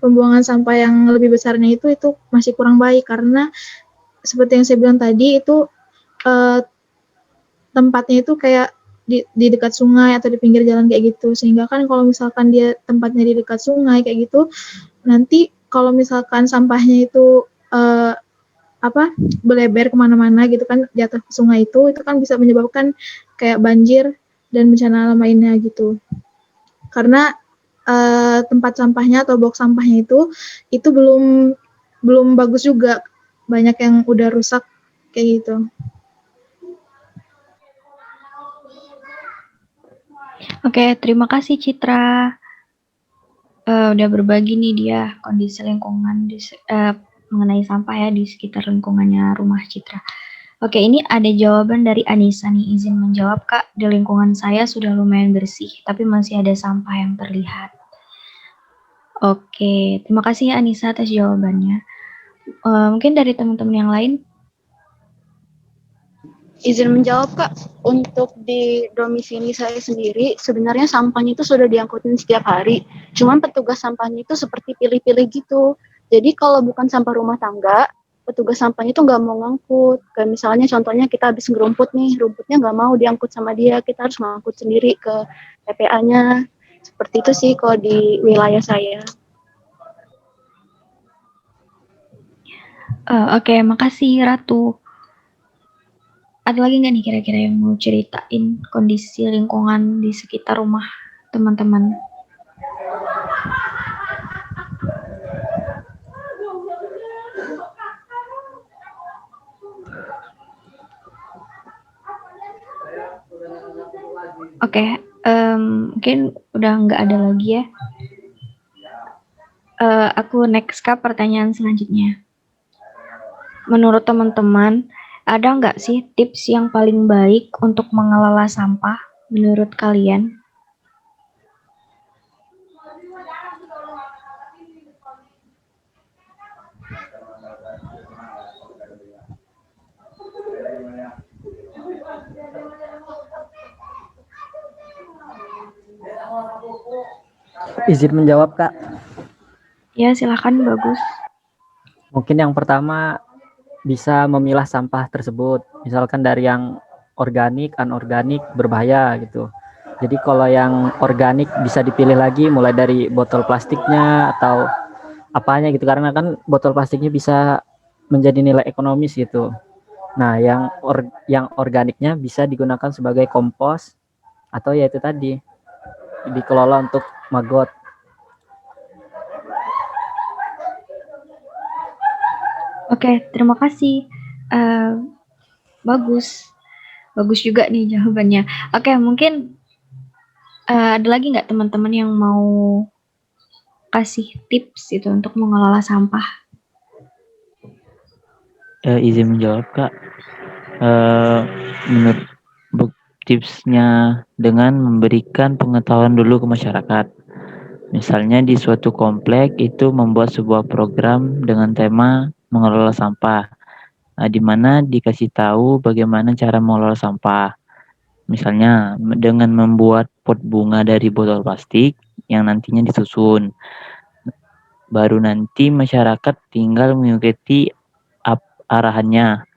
pembuangan sampah yang lebih besarnya itu masih kurang baik, karena seperti yang saya bilang tadi itu tempatnya itu kayak di dekat sungai atau di pinggir jalan kayak gitu, sehingga kan kalau misalkan dia tempatnya di dekat sungai kayak gitu, nanti kalau misalkan sampahnya itu beleber kemana-mana gitu kan, jatuh ke sungai itu kan bisa menyebabkan kayak banjir dan bencana alam lainnya gitu. Karena tempat sampahnya atau box sampahnya itu belum bagus juga, banyak yang udah rusak kayak gitu. Oke, terima kasih Citra. Udah berbagi nih dia kondisi lingkungan mengenai sampah ya di sekitar lingkungannya rumah Citra. Oke, ini ada jawaban dari Anissa nih, izin menjawab Kak. Di lingkungan saya sudah lumayan bersih, tapi masih ada sampah yang terlihat. Oke, terima kasih ya Anissa atas jawabannya. Mungkin dari teman-teman yang lain? Izin menjawab Kak, untuk di domisili saya sendiri sebenarnya sampahnya itu sudah diangkutin setiap hari. Cuman petugas sampahnya itu seperti pilih-pilih gitu. Jadi kalau bukan sampah rumah tangga, petugas sampahnya itu nggak mau ngangkut. Kayak misalnya contohnya kita habis ngerumput nih, rumputnya nggak mau diangkut sama dia, kita harus ngangkut sendiri ke TPA-nya. Seperti itu sih kalau di wilayah saya. Oke, makasih Ratu. Ada lagi nggak nih kira-kira yang mau ceritain kondisi lingkungan di sekitar rumah teman-teman? Oke, mungkin udah nggak ada lagi ya. Aku next Kak, pertanyaan selanjutnya. Menurut teman-teman, ada nggak sih tips yang paling baik untuk mengelola sampah menurut kalian? Izin menjawab Kak. Ya, silakan Bagus. Mungkin yang pertama bisa memilah sampah tersebut, misalkan dari yang organik, anorganik, berbahaya gitu. Jadi kalau yang organik bisa dipilih lagi mulai dari botol plastiknya atau apanya gitu, karena kan botol plastiknya bisa menjadi nilai ekonomis gitu. Nah, yang organiknya bisa digunakan sebagai kompos atau ya itu tadi dikelola untuk maggot. Oke, terima kasih. Bagus juga nih jawabannya. Oke, mungkin ada lagi nggak teman-teman yang mau kasih tips itu untuk mengelola sampah? Izin menjawab Kak. Menurut tipsnya dengan memberikan pengetahuan dulu ke masyarakat. Misalnya di suatu komplek itu membuat sebuah program dengan tema mengelola sampah, di mana dikasih tahu bagaimana cara mengelola sampah. Misalnya dengan membuat pot bunga dari botol plastik yang nantinya disusun. Baru nanti masyarakat tinggal mengikuti arahannya.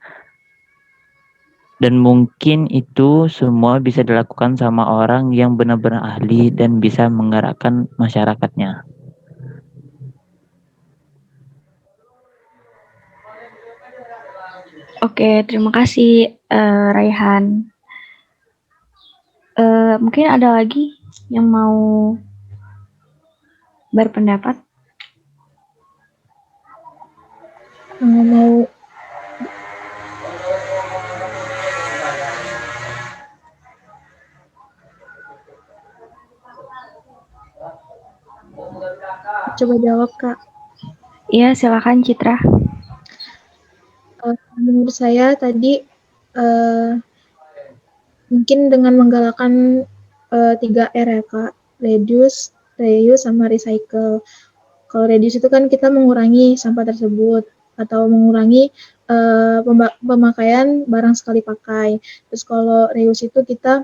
Dan mungkin itu semua bisa dilakukan sama orang yang benar-benar ahli dan bisa menggerakkan masyarakatnya. Oke, terima kasih Raihan. Mungkin ada lagi yang mau berpendapat? Mau coba jawab Kak. Iya, silakan Citra. Menurut saya tadi mungkin dengan menggalakkan 3R ya Kak, reduce, reuse, sama recycle. Kalau reduce itu kan kita mengurangi sampah tersebut atau mengurangi pemakaian barang sekali pakai. Terus kalau reuse itu kita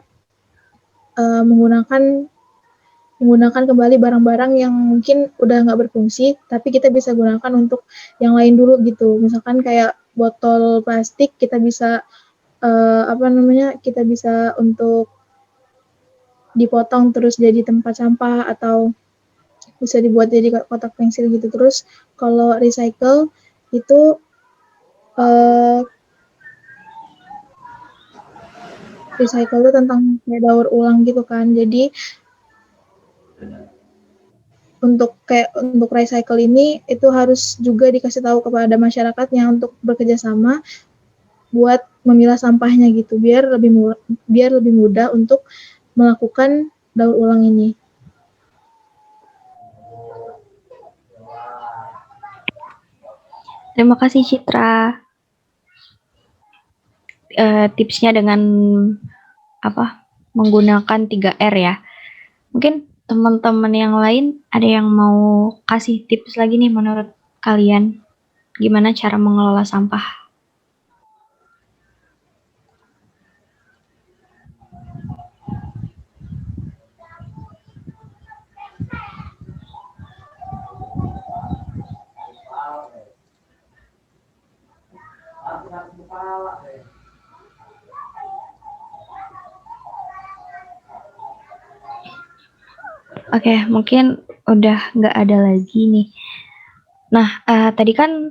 menggunakan kembali barang-barang yang mungkin udah nggak berfungsi, tapi kita bisa gunakan untuk yang lain dulu gitu. Misalkan kayak botol plastik kita bisa kita bisa untuk dipotong terus jadi tempat sampah atau bisa dibuat jadi kotak pensil gitu. Terus kalau recycle itu eh, recycle itu tentang kayak daur ulang gitu kan. Jadi untuk recycle ini itu harus juga dikasih tahu kepada masyarakatnya untuk bekerja sama buat memilah sampahnya gitu biar lebih mudah untuk melakukan daur ulang ini. Terima kasih Citra. Tipsnya dengan menggunakan 3R ya. Mungkin teman-teman yang lain ada yang mau kasih tips lagi nih menurut kalian gimana cara mengelola sampah? Oke, mungkin udah nggak ada lagi nih. Nah, tadi kan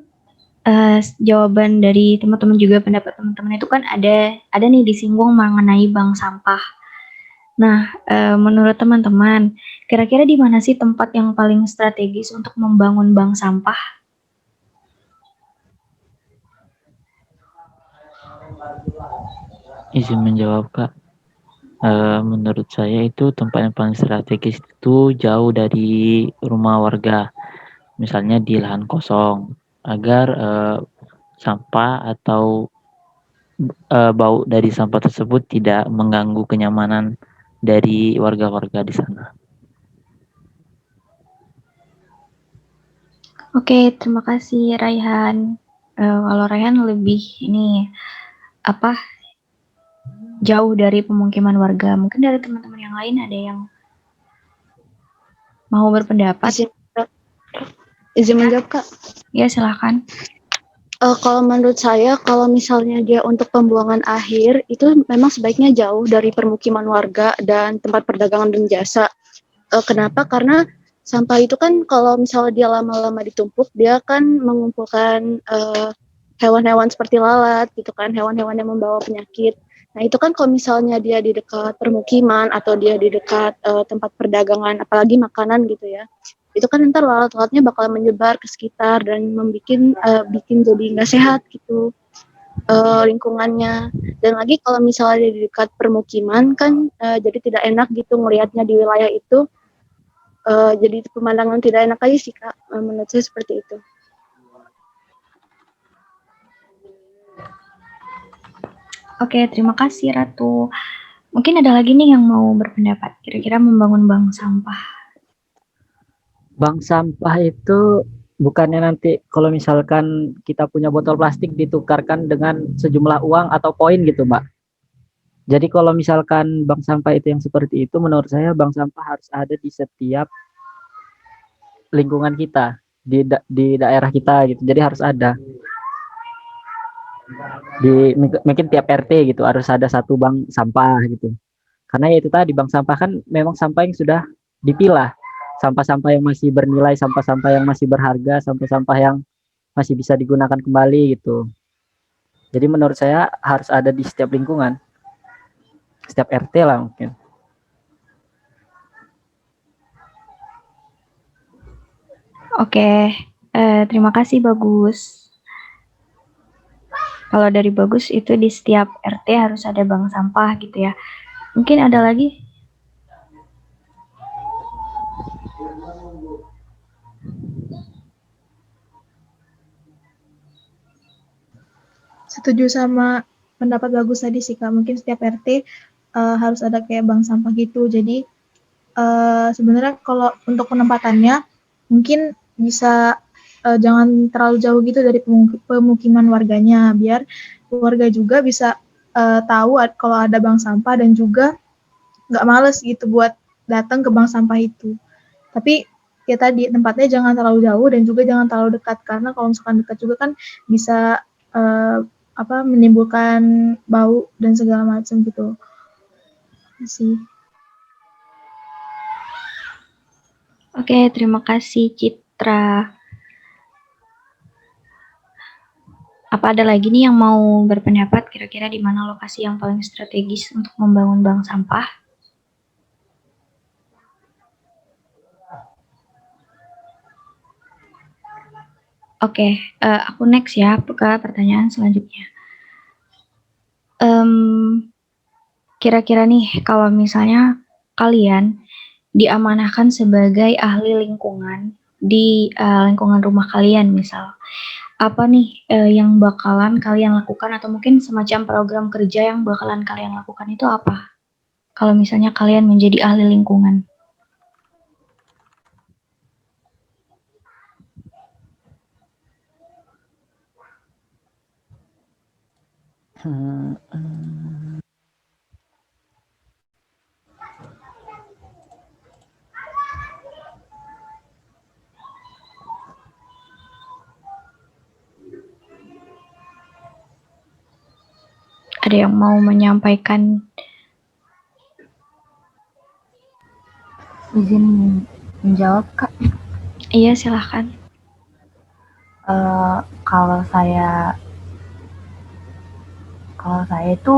jawaban dari teman-teman juga pendapat teman-teman itu kan ada nih disinggung mengenai bank sampah. Nah, menurut teman-teman, kira-kira di mana sih tempat yang paling strategis untuk membangun bank sampah? Izin menjawab, Kak. Menurut saya itu tempat yang paling strategis itu jauh dari rumah warga, misalnya di lahan kosong, agar sampah atau bau dari sampah tersebut tidak mengganggu kenyamanan dari warga-warga di sana. Oke, terima kasih Raihan. Kalau Raihan lebih ini jauh dari pemukiman warga. Mungkin dari teman-teman yang lain ada yang mau berpendapat? Izin menjawab, Kak. Ya, silahkan. Kalau menurut saya, kalau misalnya dia untuk pembuangan akhir, itu memang sebaiknya jauh dari permukiman warga dan tempat perdagangan dan jasa. Kenapa? Karena sampah itu kan kalau misalnya dia lama-lama ditumpuk, dia kan mengumpulkan hewan-hewan seperti lalat, gitu kan, hewan-hewan yang membawa penyakit. Nah itu kan kalau misalnya dia di dekat permukiman atau dia di dekat tempat perdagangan, apalagi makanan gitu ya, itu kan ntar lalat-lalatnya bakal menyebar ke sekitar dan bikin jadi nggak sehat gitu lingkungannya. Dan lagi kalau misalnya di dekat permukiman kan jadi tidak enak gitu ngelihatnya di wilayah itu. Jadi pemandangan tidak enak aja sih Kak, menurut saya seperti itu. Oke, terima kasih Ratu. Mungkin ada lagi nih yang mau berpendapat, kira-kira membangun bank sampah. Bank sampah itu bukannya nanti kalau misalkan kita punya botol plastik ditukarkan dengan sejumlah uang atau poin gitu, Mbak. Jadi kalau misalkan bank sampah itu yang seperti itu, menurut saya bank sampah harus ada di setiap lingkungan kita, di daerah kita gitu. Jadi harus ada mungkin tiap RT gitu harus ada satu bank sampah gitu. Karena ya itu tadi bank sampah kan memang sampah yang sudah dipilah, sampah-sampah yang masih bernilai, sampah-sampah yang masih berharga, sampah-sampah yang masih bisa digunakan kembali gitu. Jadi menurut saya harus ada di setiap lingkungan, setiap RT lah mungkin. Oke, terima kasih Bagus. Kalau dari Bagus itu di setiap RT harus ada bank sampah gitu ya. Mungkin ada lagi? Setuju sama pendapat Bagus tadi sih Kak. Mungkin setiap RT harus ada kayak bank sampah gitu. Jadi sebenarnya kalau untuk penempatannya mungkin bisa jangan terlalu jauh gitu dari pemukiman warganya, biar warga juga bisa tahu kalau ada bank sampah dan juga nggak males gitu buat datang ke bank sampah itu. Tapi ya tadi tempatnya jangan terlalu jauh dan juga jangan terlalu dekat, karena kalau misalkan dekat juga kan bisa menimbulkan bau dan segala macam gitu. Sih. Oke, terima kasih Citra. Apa ada lagi nih yang mau berpendapat kira-kira di mana lokasi yang paling strategis untuk membangun bank sampah? Oke, aku next ya ke pertanyaan selanjutnya. Kira-kira nih kalau misalnya kalian diamanahkan sebagai ahli lingkungan di lingkungan rumah kalian misal, apa nih yang bakalan kalian lakukan atau mungkin semacam program kerja yang bakalan kalian lakukan itu apa? Kalau misalnya kalian menjadi ahli lingkungan. Ada yang mau menyampaikan? Izin menjawab, Kak. Iya, silahkan. Kalau saya itu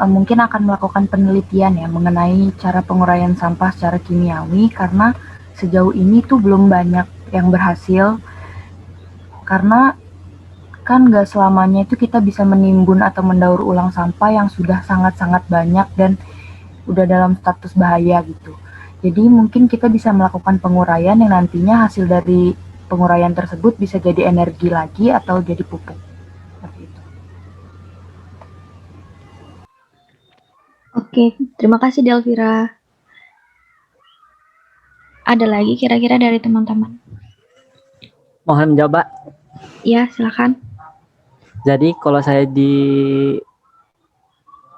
mungkin akan melakukan penelitian ya mengenai cara penguraian sampah secara kimiawi, karena sejauh ini tuh belum banyak yang berhasil, karena kan nggak selamanya itu kita bisa menimbun atau mendaur ulang sampah yang sudah sangat-sangat banyak dan udah dalam status bahaya gitu. Jadi mungkin kita bisa melakukan penguraian yang nantinya hasil dari penguraian tersebut bisa jadi energi lagi atau jadi pupuk. Seperti itu. Oke, terima kasih Delvira. Ada lagi kira-kira dari teman-teman? Mohon menjawab. Iya, silakan. Jadi kalau saya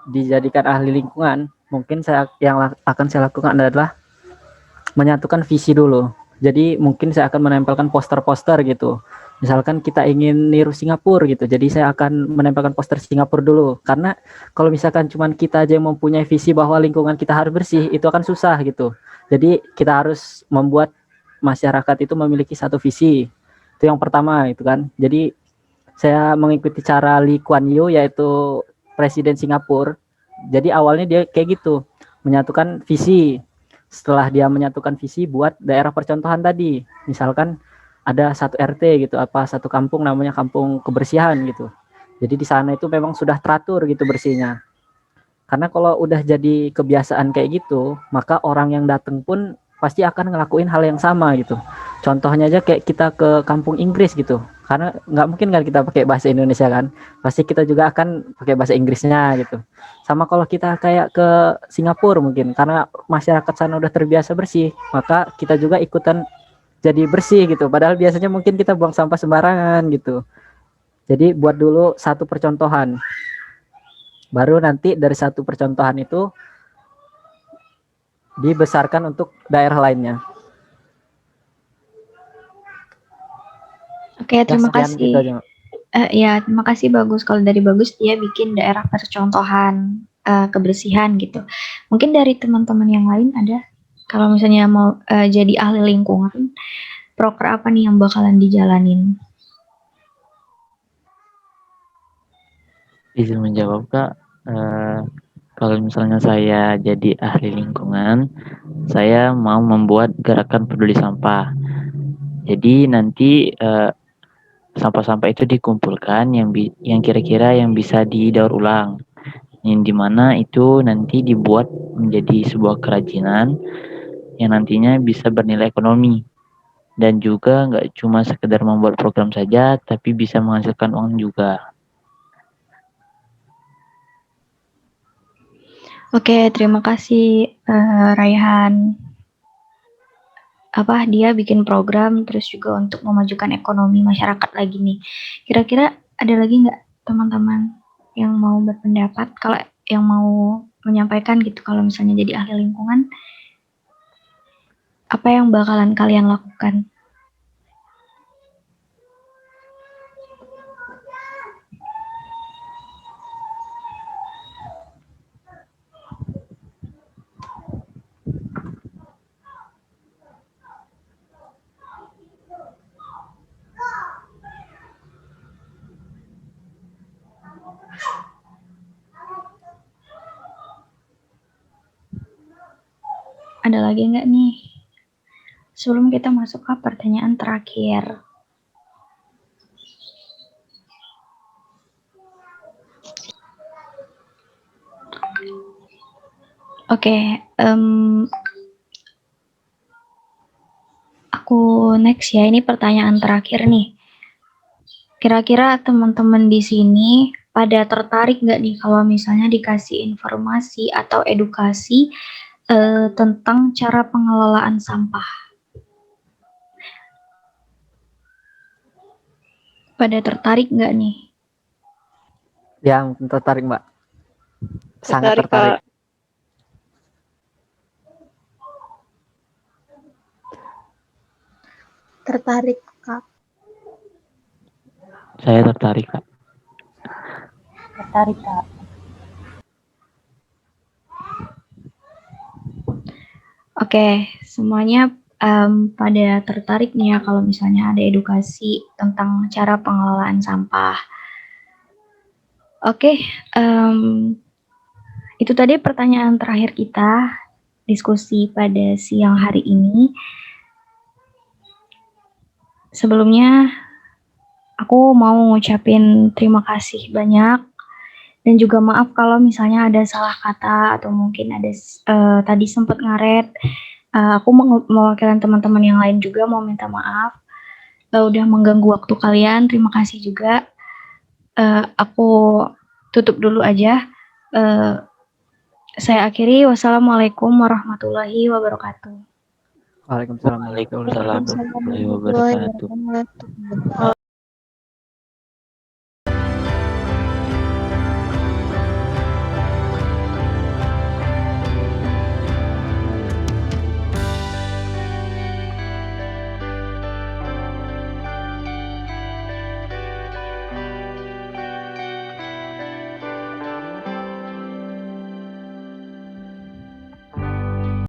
dijadikan ahli lingkungan, mungkin akan saya lakukan adalah menyatukan visi dulu. Jadi mungkin saya akan menempelkan poster-poster gitu. Misalkan kita ingin niru Singapura gitu, jadi saya akan menempelkan poster Singapura dulu. Karena kalau misalkan cuman kita aja yang mempunyai visi bahwa lingkungan kita harus bersih, itu akan susah gitu. Jadi kita harus membuat masyarakat itu memiliki satu visi. Itu yang pertama itu kan. Jadi saya mengikuti cara Lee Kuan Yew, yaitu presiden Singapura. Jadi awalnya dia kayak gitu, menyatukan visi. Setelah dia menyatukan visi buat daerah percontohan tadi, misalkan ada satu RT gitu, satu kampung namanya kampung kebersihan gitu. Jadi di sana itu memang sudah teratur gitu bersihnya. Karena kalau udah jadi kebiasaan kayak gitu, maka orang yang datang pun pasti akan ngelakuin hal yang sama gitu. Contohnya aja kayak kita ke kampung Inggris gitu. Karena nggak mungkin kan kita pakai bahasa Indonesia kan. Pasti kita juga akan pakai bahasa Inggrisnya gitu. Sama kalau kita kayak ke Singapura mungkin. Karena masyarakat sana udah terbiasa bersih. Maka kita juga ikutan jadi bersih gitu. Padahal biasanya mungkin kita buang sampah sembarangan gitu. Jadi buat dulu satu percontohan. Baru nanti dari satu percontohan itu dibesarkan untuk daerah lainnya. Oke, terima kasih. Gitu ya, terima kasih Bagus. Kalau dari Bagus dia bikin daerah percontohan kebersihan gitu. Mungkin dari teman-teman yang lain ada, kalau misalnya mau jadi ahli lingkungan, proker apa nih yang bakalan dijalanin? Izin menjawab Kak, kalau misalnya saya jadi ahli lingkungan, saya mau membuat gerakan peduli sampah. Jadi nanti sampah-sampah itu dikumpulkan yang kira-kira yang bisa didaur ulang, yang dimana itu nanti dibuat menjadi sebuah kerajinan yang nantinya bisa bernilai ekonomi dan juga nggak cuma sekedar membuat program saja, tapi bisa menghasilkan uang juga. Oke, terima kasih Raihan. Dia bikin program terus juga untuk memajukan ekonomi masyarakat lagi nih. Kira-kira ada lagi nggak teman-teman yang mau berpendapat, kalau yang mau menyampaikan gitu, kalau misalnya jadi ahli lingkungan, apa yang bakalan kalian lakukan? Ada lagi nggak nih? Sebelum kita masuk ke pertanyaan terakhir. Oke, aku next ya. Ini pertanyaan terakhir nih. Kira-kira teman-teman di sini pada tertarik nggak nih kalau misalnya dikasih informasi atau edukasi tentang cara pengelolaan sampah? Pada tertarik nggak nih? Yang tertarik, Mbak. Sangat Tertarik, tertarik. Kak. Tertarik, Kak. Saya tertarik, Kak. Tertarik, Kak. Oke, semuanya pada tertarik nih ya kalau misalnya ada edukasi tentang cara pengelolaan sampah. Oke, itu tadi pertanyaan terakhir kita diskusi pada siang hari ini. Sebelumnya, aku mau ngucapin terima kasih banyak dan juga maaf kalau misalnya ada salah kata atau mungkin ada tadi sempat ngaret. Aku mewakilkan teman-teman yang lain juga mau minta maaf. Udah mengganggu waktu kalian. Terima kasih juga. Aku tutup dulu aja. Saya akhiri. Wassalamualaikum warahmatullahi wabarakatuh. Waalaikumsalam warahmatullahi wabarakatuh. Waalaikumsalam warahmatullahi wabarakatuh.